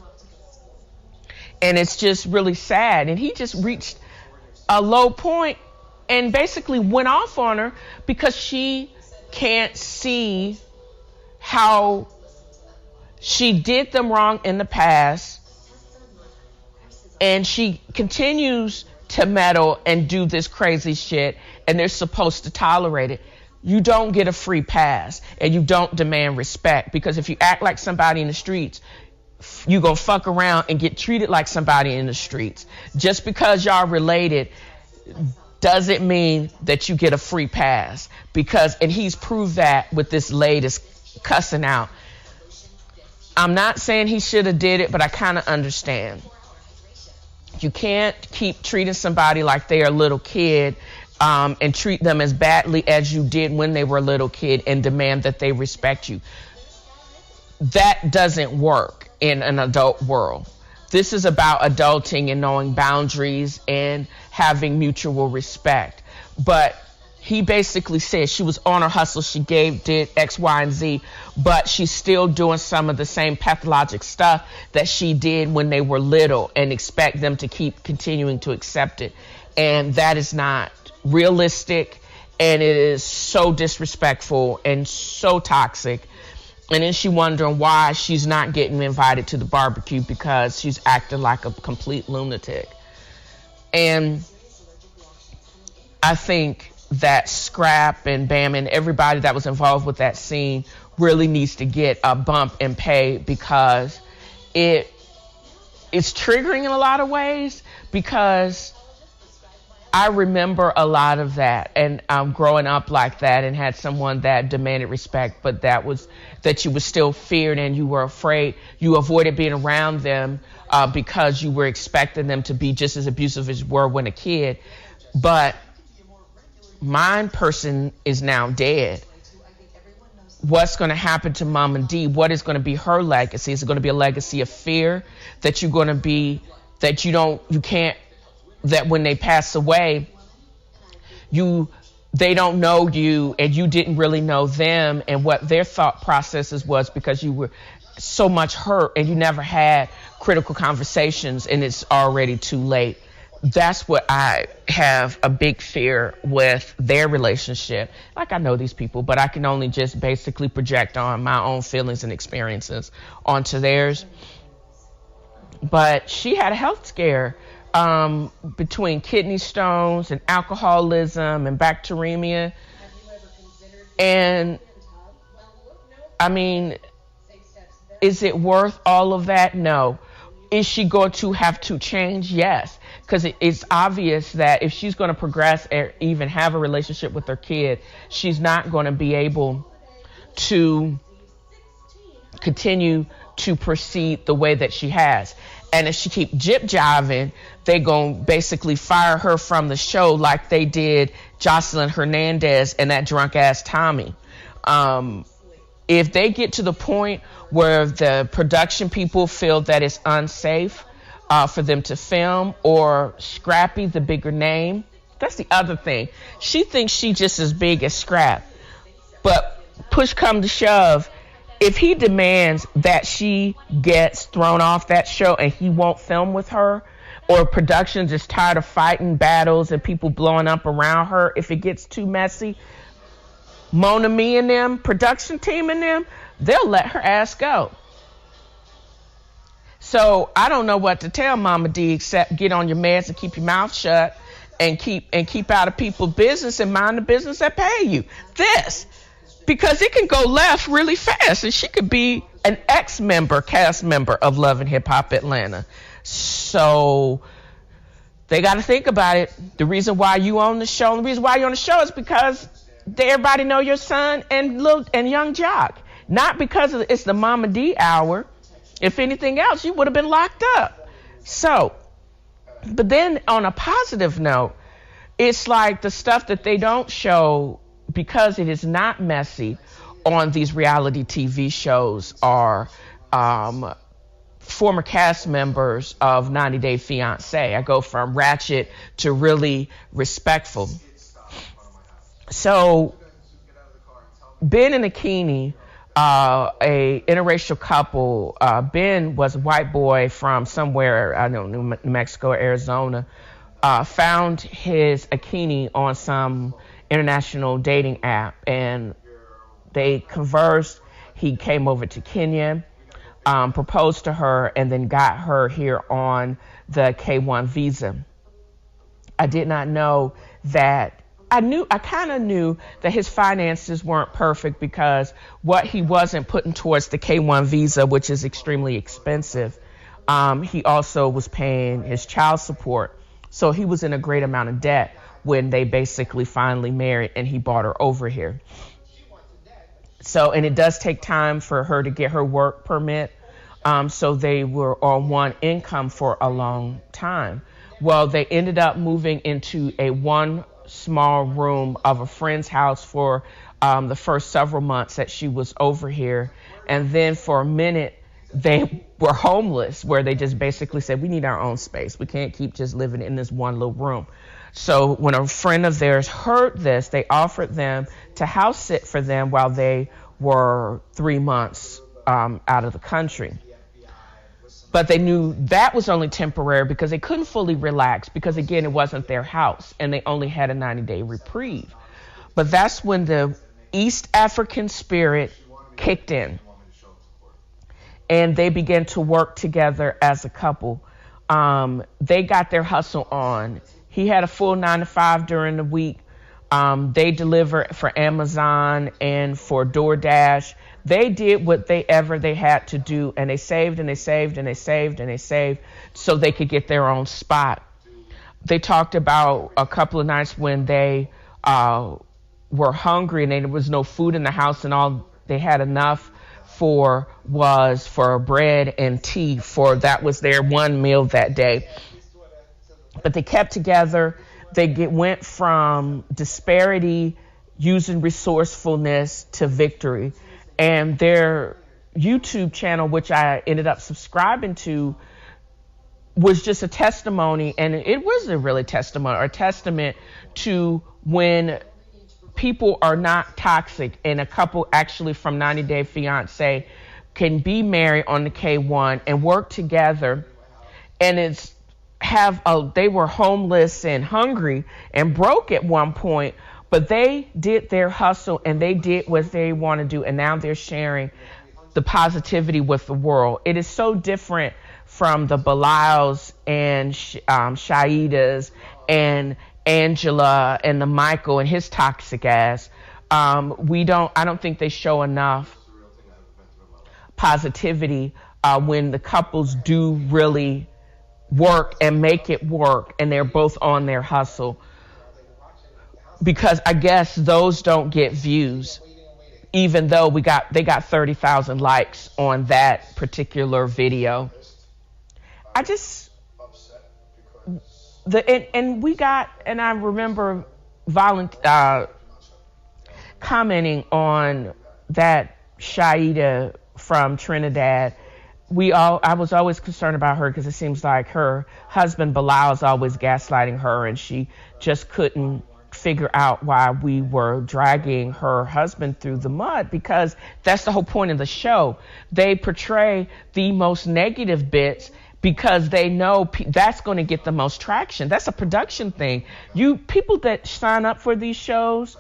And it's just really sad. And he just reached a low point and basically went off on her because she can't see how she did them wrong in the past, and she continues to meddle and do this crazy shit, and they're supposed to tolerate it. You don't get a free pass, and you don't demand respect, because if you act like somebody in the streets, you gonna fuck around and get treated like somebody in the streets. Just because y'all related doesn't mean that you get a free pass, and he's proved that with this latest cussing out. I'm not saying he should have did it, but I kind of understand. You can't keep treating somebody like they're a little kid and treat them as badly as you did when they were a little kid and demand that they respect you. That doesn't work in an adult world. This is about adulting and knowing boundaries and having mutual respect. But he basically said she was on her hustle, she did X, Y, and Z, but she's still doing some of the same pathologic stuff that she did when they were little and expect them to keep continuing to accept it. And that is not realistic. And it is so disrespectful and so toxic. And then she wondering why she's not getting invited to the barbecue because she's acting like a complete lunatic. And I think that Scrap and Bam and everybody that was involved with that scene really needs to get a bump in pay, because it's triggering in a lot of ways, because I remember a lot of that, and growing up like that, and had someone that demanded respect, but that you were still feared and you were afraid. You avoided being around them because you were expecting them to be just as abusive as you were when a kid. But my person is now dead. What's going to happen to Mama D? What is going to be her legacy? Is it going to be a legacy of fear that you're going to be, that that when they pass away, they don't know you and you didn't really know them and what their thought processes was, because you were so much hurt and you never had critical conversations and it's already too late. That's what I have a big fear with their relationship. Like, I know these people, but I can only just basically project on my own feelings and experiences onto theirs. But she had a health scare between kidney stones and alcoholism and bacteremia. And I mean, is it worth all of that? No. Is she going to have to change? Yes. Because it's obvious that if she's going to progress or even have a relationship with her kid, she's not going to be able to continue to proceed the way that she has. And if she keep jip-jiving, they're going to basically fire her from the show like they did Jocelyn Hernandez and that drunk-ass Tommy. If they get to the point where the production people feel that it's unsafe for them to film, or Scrappy, the bigger name, that's the other thing. She thinks she just as big as Scrap. But push come to shove, if he demands that she gets thrown off that show and he won't film with her, or production just tired of fighting battles and people blowing up around her, if it gets too messy, Mona Me and them, production team and them, they'll let her ass go. So I don't know what to tell Mama D except get on your meds and keep your mouth shut and keep out of people's business and mind the business that pay you. Because it can go left really fast, and she could be an cast member of Love and Hip Hop Atlanta. So they got to think about it. The reason why you on the show, is because everybody know your son and young Jock, not because it's the Mama D hour. If anything else, you would have been locked up. So, but then on a positive note, it's like the stuff that they don't show, because it is not messy on these reality TV shows, are former cast members of 90 Day Fiancé. I go from ratchet to really respectful. So Ben and Akini, a interracial couple, Ben was a white boy from somewhere, I don't know, New Mexico or Arizona, found his Akini on some international dating app, and they conversed. He came over to Kenya, proposed to her, and then got her here on the K-1 visa. I did not know that. I kind of knew that his finances weren't perfect, because what he wasn't putting towards the K-1 visa, which is extremely expensive, he also was paying his child support. So he was in a great amount of debt when they basically finally married and he brought her over here. So, and it does take time for her to get her work permit. So they were on one income for a long time. Well, they ended up moving into one small room of a friend's house for the first several months that she was over here. And then for a minute, they were homeless, where they just basically said, we need our own space. We can't keep just living in this one little room. So when a friend of theirs heard this, they offered them to house sit for them while they were 3 months out of the country. But they knew that was only temporary because they couldn't fully relax because, again, it wasn't their house and they only had a 90-day reprieve. But that's when the East African spirit kicked in and they began to work together as a couple. They got their hustle on. He had a full 9 to 5 during the week. They delivered for Amazon and for DoorDash. They did what they had to do, and they saved and they saved and they saved and they saved so they could get their own spot. They talked about a couple of nights when they were hungry and there was no food in the house, and all they had enough for was for bread and tea. That was their one meal that day. But they kept together. They went from disparity, using resourcefulness, to victory. And their YouTube channel, which I ended up subscribing to, was just a testimony. And it was a really testimony or a testament to when people are not toxic, and a couple actually from 90 Day Fiancé can be married on the K1 and work together. And they were homeless and hungry and broke at one point, but they did their hustle and they did what they want to do, and now they're sharing the positivity with the world. It is so different from the Bilals and Shaidas and Angela and the Michael and his toxic ass. I don't think they show enough positivity when the couples do really work and make it work, and they're both on their hustle, because I guess those don't get views, even though they got 30,000 likes on that particular video. I remember commenting on that Shaida from Trinidad. I was always concerned about her because it seems like her husband Bilal is always gaslighting her, and she just couldn't figure out why we were dragging her husband through the mud, because that's the whole point of the show. They portray the most negative bits because they know that's going to get the most traction. That's a production thing. People that sign up for these shows,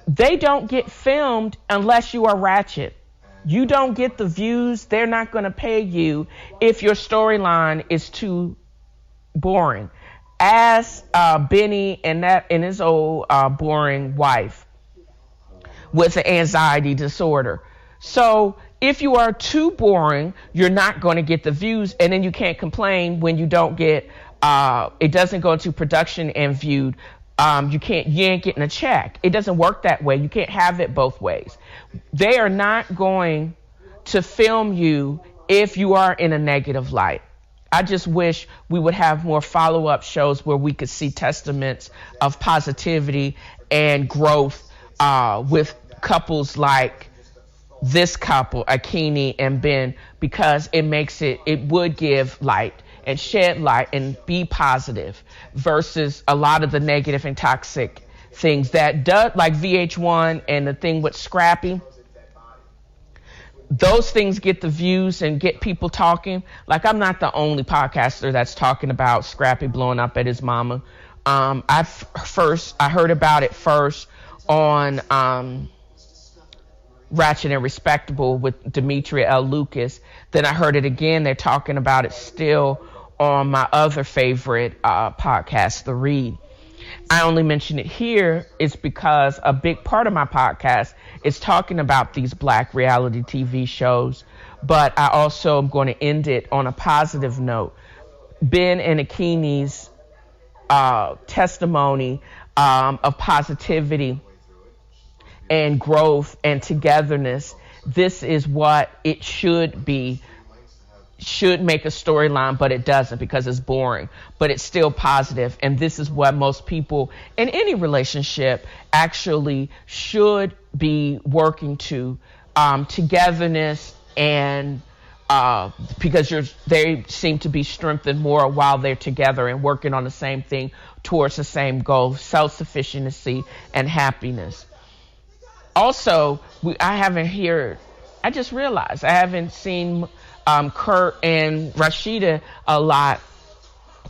they don't get filmed unless you are ratchet. You don't get the views. They're not going to pay you if your storyline is too boring. Ask Benny and his old boring wife with an anxiety disorder. So if you are too boring, you're not going to get the views, and then you can't complain when you don't get it doesn't go into production and viewed. You ain't getting a check. It doesn't work that way. You can't have it both ways. They are not going to film you if you are in a negative light. I just wish we would have more follow-up shows where we could see testaments of positivity and growth with couples like this couple, Akini and Ben, because it would give light and shed light and be positive versus a lot of the negative and toxic things that does, like VH1 and the thing with Scrappy. Those things get the views and get people talking. Like, I'm not the only podcaster that's talking about Scrappy blowing up at his mama. I heard about it first on Ratchet and Respectable with Demetria L. Lucas. Then I heard it again. They're talking about it still on my other favorite podcast, The Read. I only mention it here is because a big part of my podcast is talking about these Black reality TV shows, but I also am going to end it on a positive note. Ben and Akini's testimony of positivity and growth and togetherness. This is what it should be. Should make a storyline, but it doesn't because it's boring, but it's still positive. And this is what most people in any relationship actually should be working to, togetherness, and because they seem to be strengthened more while they're together and working on the same thing towards the same goal, self-sufficiency and happiness. Also, I haven't heard I just realized I haven't seen Kurt and Rashida a lot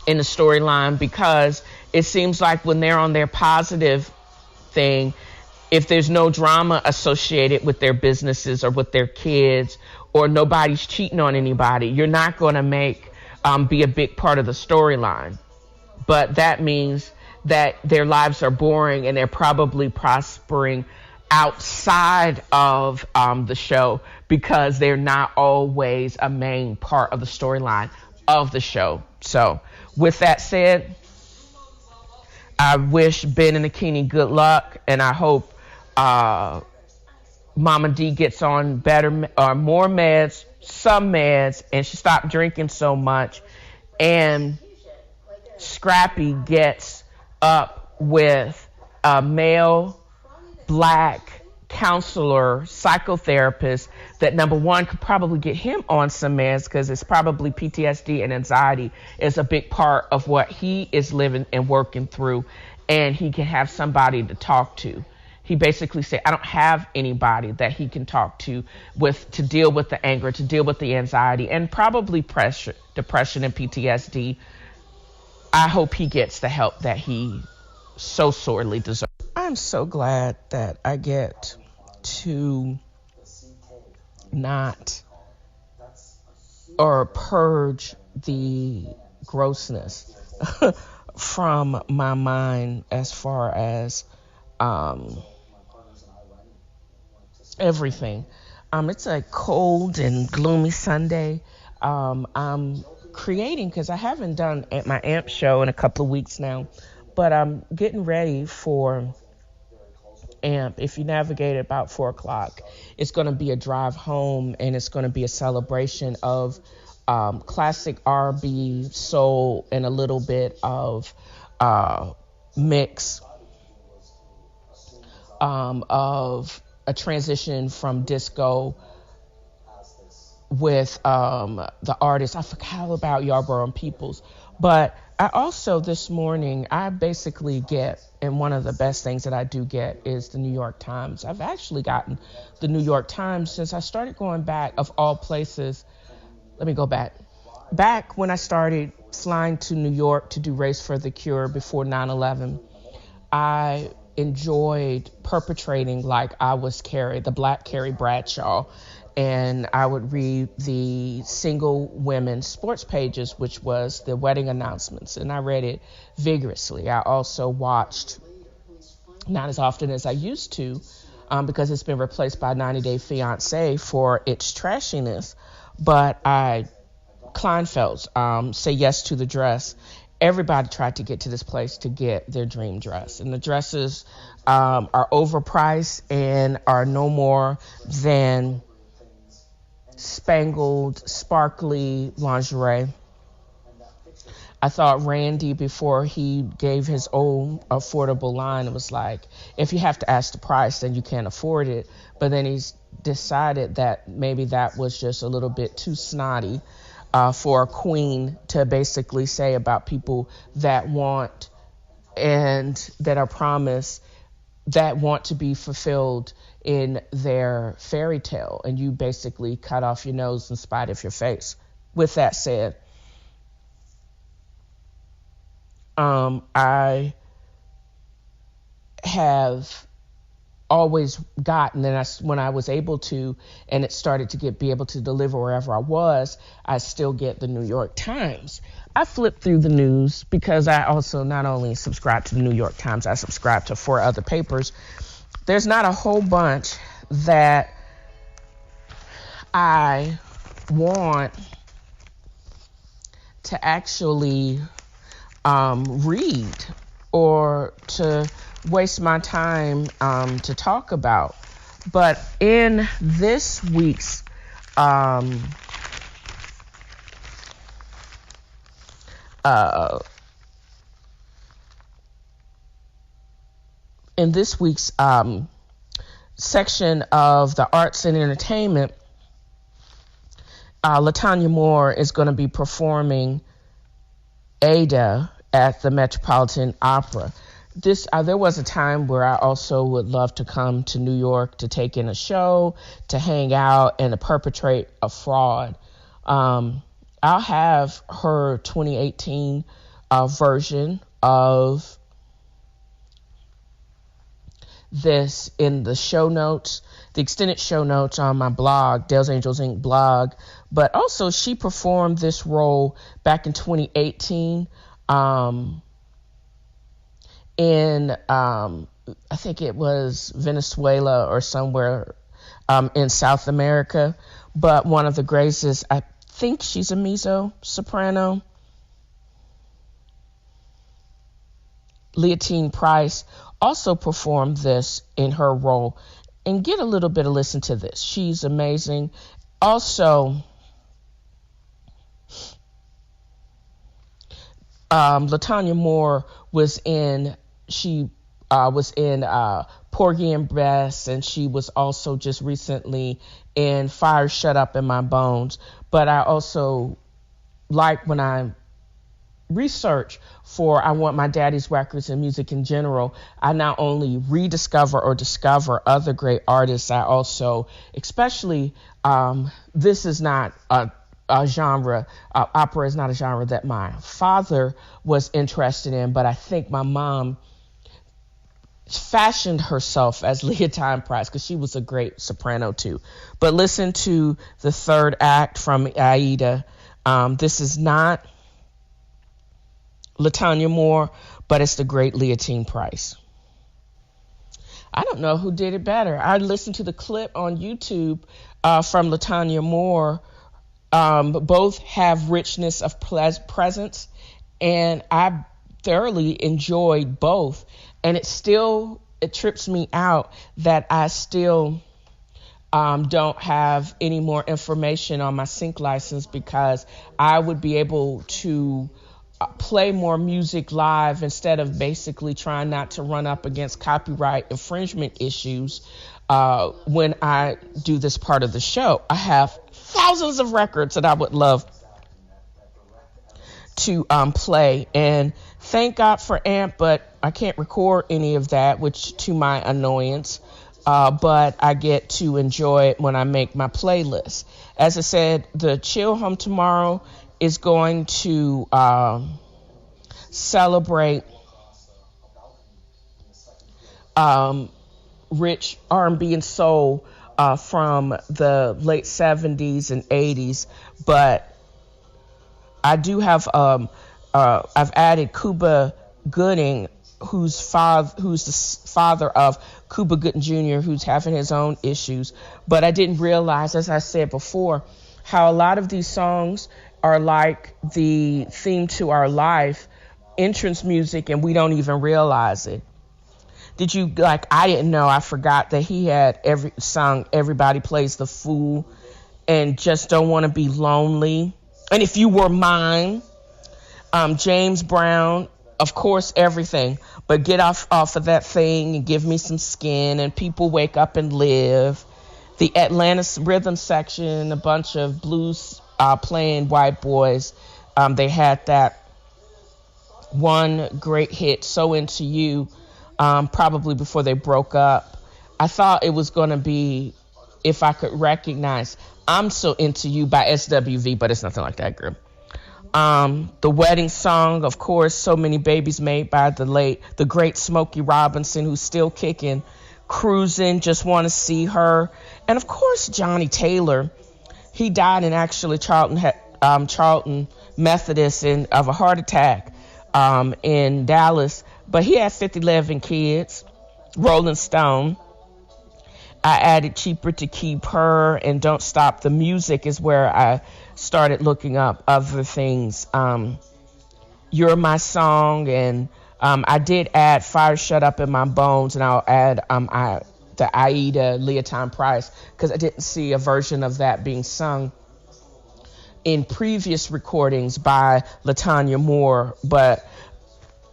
in the storyline, because it seems like when they're on their positive thing, if there's no drama associated with their businesses or with their kids, or nobody's cheating on anybody, you're not going to make be a big part of the storyline. But that means that their lives are boring, and they're probably prospering outside of the show, because they're not always a main part of the storyline of the show. So with that said, I wish Ben and Akini good luck, and I hope Mama D gets on better or more meds, some meds, and she stopped drinking so much, and Scrappy gets up with a male black counselor, psychotherapist, that number one could probably get him on some meds, because it's probably PTSD and anxiety is a big part of what he is living and working through, and he can have somebody to talk to. He basically said, I don't have anybody that he can talk to deal with the anger, to deal with the anxiety, and probably depression and PTSD. I hope he gets the help that he so sorely deserves. I'm so glad that I get to not or purge the grossness from my mind, as far as everything. It's a cold and gloomy Sunday. I'm creating, because I haven't done my AMP show in a couple of weeks now, but I'm getting ready for AMP. If you navigate at about 4 o'clock, it's going to be a drive home, and it's going to be a celebration of classic R&B, soul, and a little bit of mix of a transition from disco with the artist. I forgot about Yarborough and Peoples. But I also, this morning, I basically get, and one of the best things that I do get is the New York Times. I've actually gotten the New York Times since I started going back, of all places. Let me go back. Back when I started flying to New York to do Race for the Cure before 9/11, I enjoyed perpetrating like I was Carrie, the Black Carrie Bradshaw, and I would read the single women's sports pages, which was the wedding announcements, and I read it vigorously. I also watched, not as often as I used to, because it's been replaced by 90 Day Fiancé for its trashiness, but Kleinfeld's Say Yes to the Dress. Everybody tried to get to this place to get their dream dress, and the dresses are overpriced and are no more than spangled, sparkly lingerie. I thought Randy, before he gave his own affordable line, it was like, if you have to ask the price, then you can't afford it. But then he's decided that maybe that was just a little bit too snotty for a queen to basically say about people that want and that are promised, that want to be fulfilled in their fairy tale, and you basically cut off your nose in spite of your face. With that said, I have always gotten, and when I was able to, and it started to be able to deliver wherever I was, I still get the New York Times. I flip through the news because I also not only subscribe to the New York Times, I subscribe to 4 other papers. There's not a whole bunch that I want to actually read or to waste my time to talk about. But in this week's section of the arts and entertainment, LaTanya Moore is going to be performing Ada at the Metropolitan Opera. there was a time where I also would love to come to New York to take in a show, to hang out, and to perpetrate a fraud. I'll have her 2018 version of this in the show notes, the extended show notes on my blog, Dale's Angels Inc. blog. But also, she performed this role back in 2018 in, I think it was Venezuela or somewhere in South America. But one of the greatest, I think she's a mezzo-soprano, Leontine Price, also performed this in her role. And get a little bit of listen to this. She's amazing. Also, LaTanya Moore was in, Porgy and Bess, and she was also just recently in Fire Shut Up in My Bones. But I also like when I research for I Want My Daddy's Records and music in general, I not only rediscover or discover other great artists, I also, especially, this is not a genre, opera is not a genre that my father was interested in, but I think my mom fashioned herself as Leontine Price because she was a great soprano too. But listen to the third act from Aida. This is not LaTanya Moore, but it's the great Leontine Price. I don't know who did it better. I listened to the clip on YouTube from LaTanya Moore. Both have richness of presence, and I thoroughly enjoyed both. And it trips me out that I still don't have any more information on my sync license, because I would be able to play more music live instead of basically trying not to run up against copyright infringement issues when I do this part of the show. I have thousands of records that I would love to play, and thank God for AMP, but I can't record any of that, which to my annoyance, but I get to enjoy it when I make my playlist. As I said, the Chill Home tomorrow is going to celebrate rich R&B and soul from the late 70s and 80s, but I do have I've added Cuba Gooding, who's the father of Cuba Gooding Jr., who's having his own issues. But I didn't realize, as I said before, how a lot of these songs are like the theme to our life, entrance music, and we don't even realize it. Did you, I didn't know, I forgot that he had sung Everybody Plays the Fool and Just Don't Want to Be Lonely. And If You Were Mine, James Brown, of course, everything. But Get Off of That Thing and Give Me Some Skin and People Wake Up and Live. The Atlanta Rhythm Section, a bunch of blues playing white boys. They had that one great hit, So Into You, probably before they broke up. I thought it was going to be If I Could Recognize I'm So Into You by SWV, but it's nothing like that, girl. The Wedding Song, of course, So Many Babies Made by the great Smokey Robinson, who's still kicking. Cruising, Just Want to See Her. And of course, Johnny Taylor. He died in actually Charlton Methodist of a heart attack in Dallas. But he had 50-11 kids. Rolling Stone. I added Cheaper to Keep Her, and Don't Stop the Music is where I started looking up other things. You're My Song, and I did add Fire Shut Up in My Bones, and I'll add the Aida Leontine Price, because I didn't see a version of that being sung in previous recordings by LaTanya Moore. But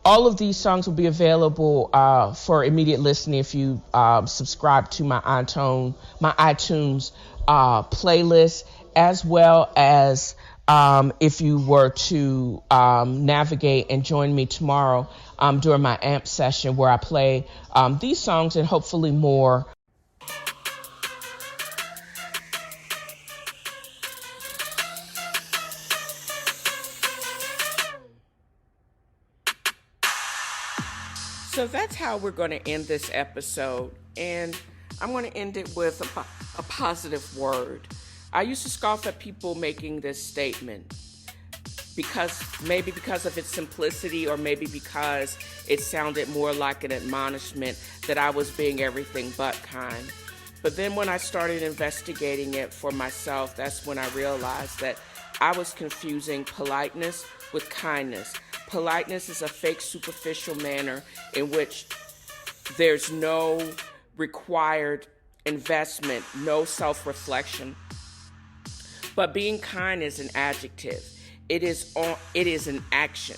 all of these songs will be available for immediate listening if you subscribe to my iTunes playlist. as well as if you were to navigate and join me tomorrow during my AMP session where I play these songs and hopefully more. So that's how we're going to end this episode. And I'm going to end it with a positive word. I used to scoff at people making this statement because of its simplicity, or maybe because it sounded more like an admonishment that I was being everything but kind. But then when I started investigating it for myself, that's when I realized that I was confusing politeness with kindness. Politeness is a fake, superficial manner in which there's no required investment, no self-reflection. But being kind is an adjective. It is an action.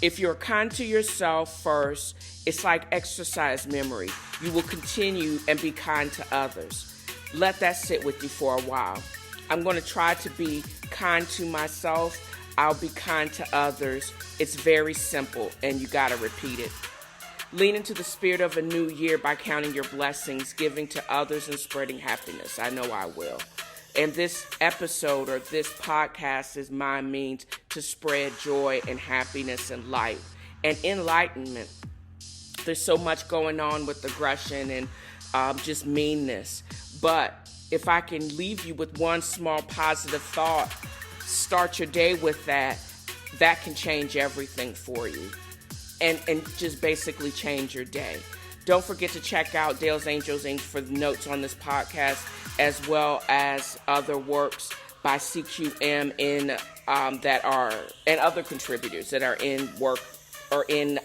If you're kind to yourself first, it's like exercise memory. You will continue and be kind to others. Let that sit with you for a while. I'm going to try to be kind to myself. I'll be kind to others. It's very simple, and you got to repeat it. Lean into the spirit of a new year by counting your blessings, giving to others, and spreading happiness. I know I will. And this episode or this podcast is my means to spread joy and happiness and light and enlightenment. There's so much going on with aggression and just meanness. But if I can leave you with one small positive thought, start your day with that, that can change everything for you and just basically change your day. Don't forget to check out Dale's Angels Inc. for the notes on this podcast, as well as other works by CQM and other contributors that are in work or in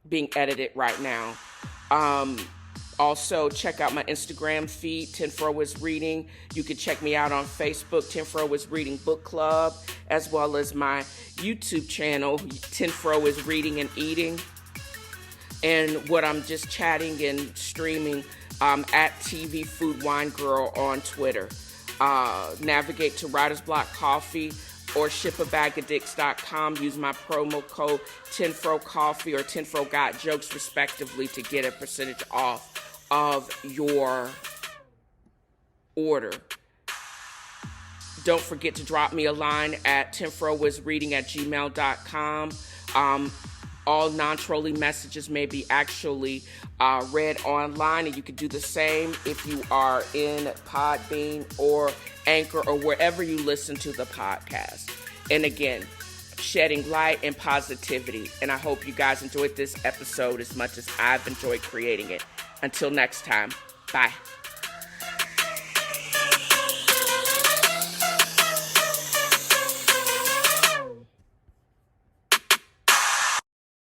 being edited right now. Also, check out my Instagram feed, Tinfro is Reading. You can check me out on Facebook, Tinfro is Reading Book Club, as well as my YouTube channel, Tinfro is Reading and Eating. And what I'm just chatting and streaming at TV Food Wine Girl on Twitter. Navigate to Writer's Block Coffee or shipabagofdicks.com. Use my promo code Tinfro Coffee or Tinfro Got Jokes respectively to get a percentage off of your order. Don't forget to drop me a line at tinfroisreading@gmail.com. All non-trolling messages may be actually read online, and you can do the same if you are in Podbean or Anchor or wherever you listen to the podcast. And again, shedding light and positivity. And I hope you guys enjoyed this episode as much as I've enjoyed creating it. Until next time, bye.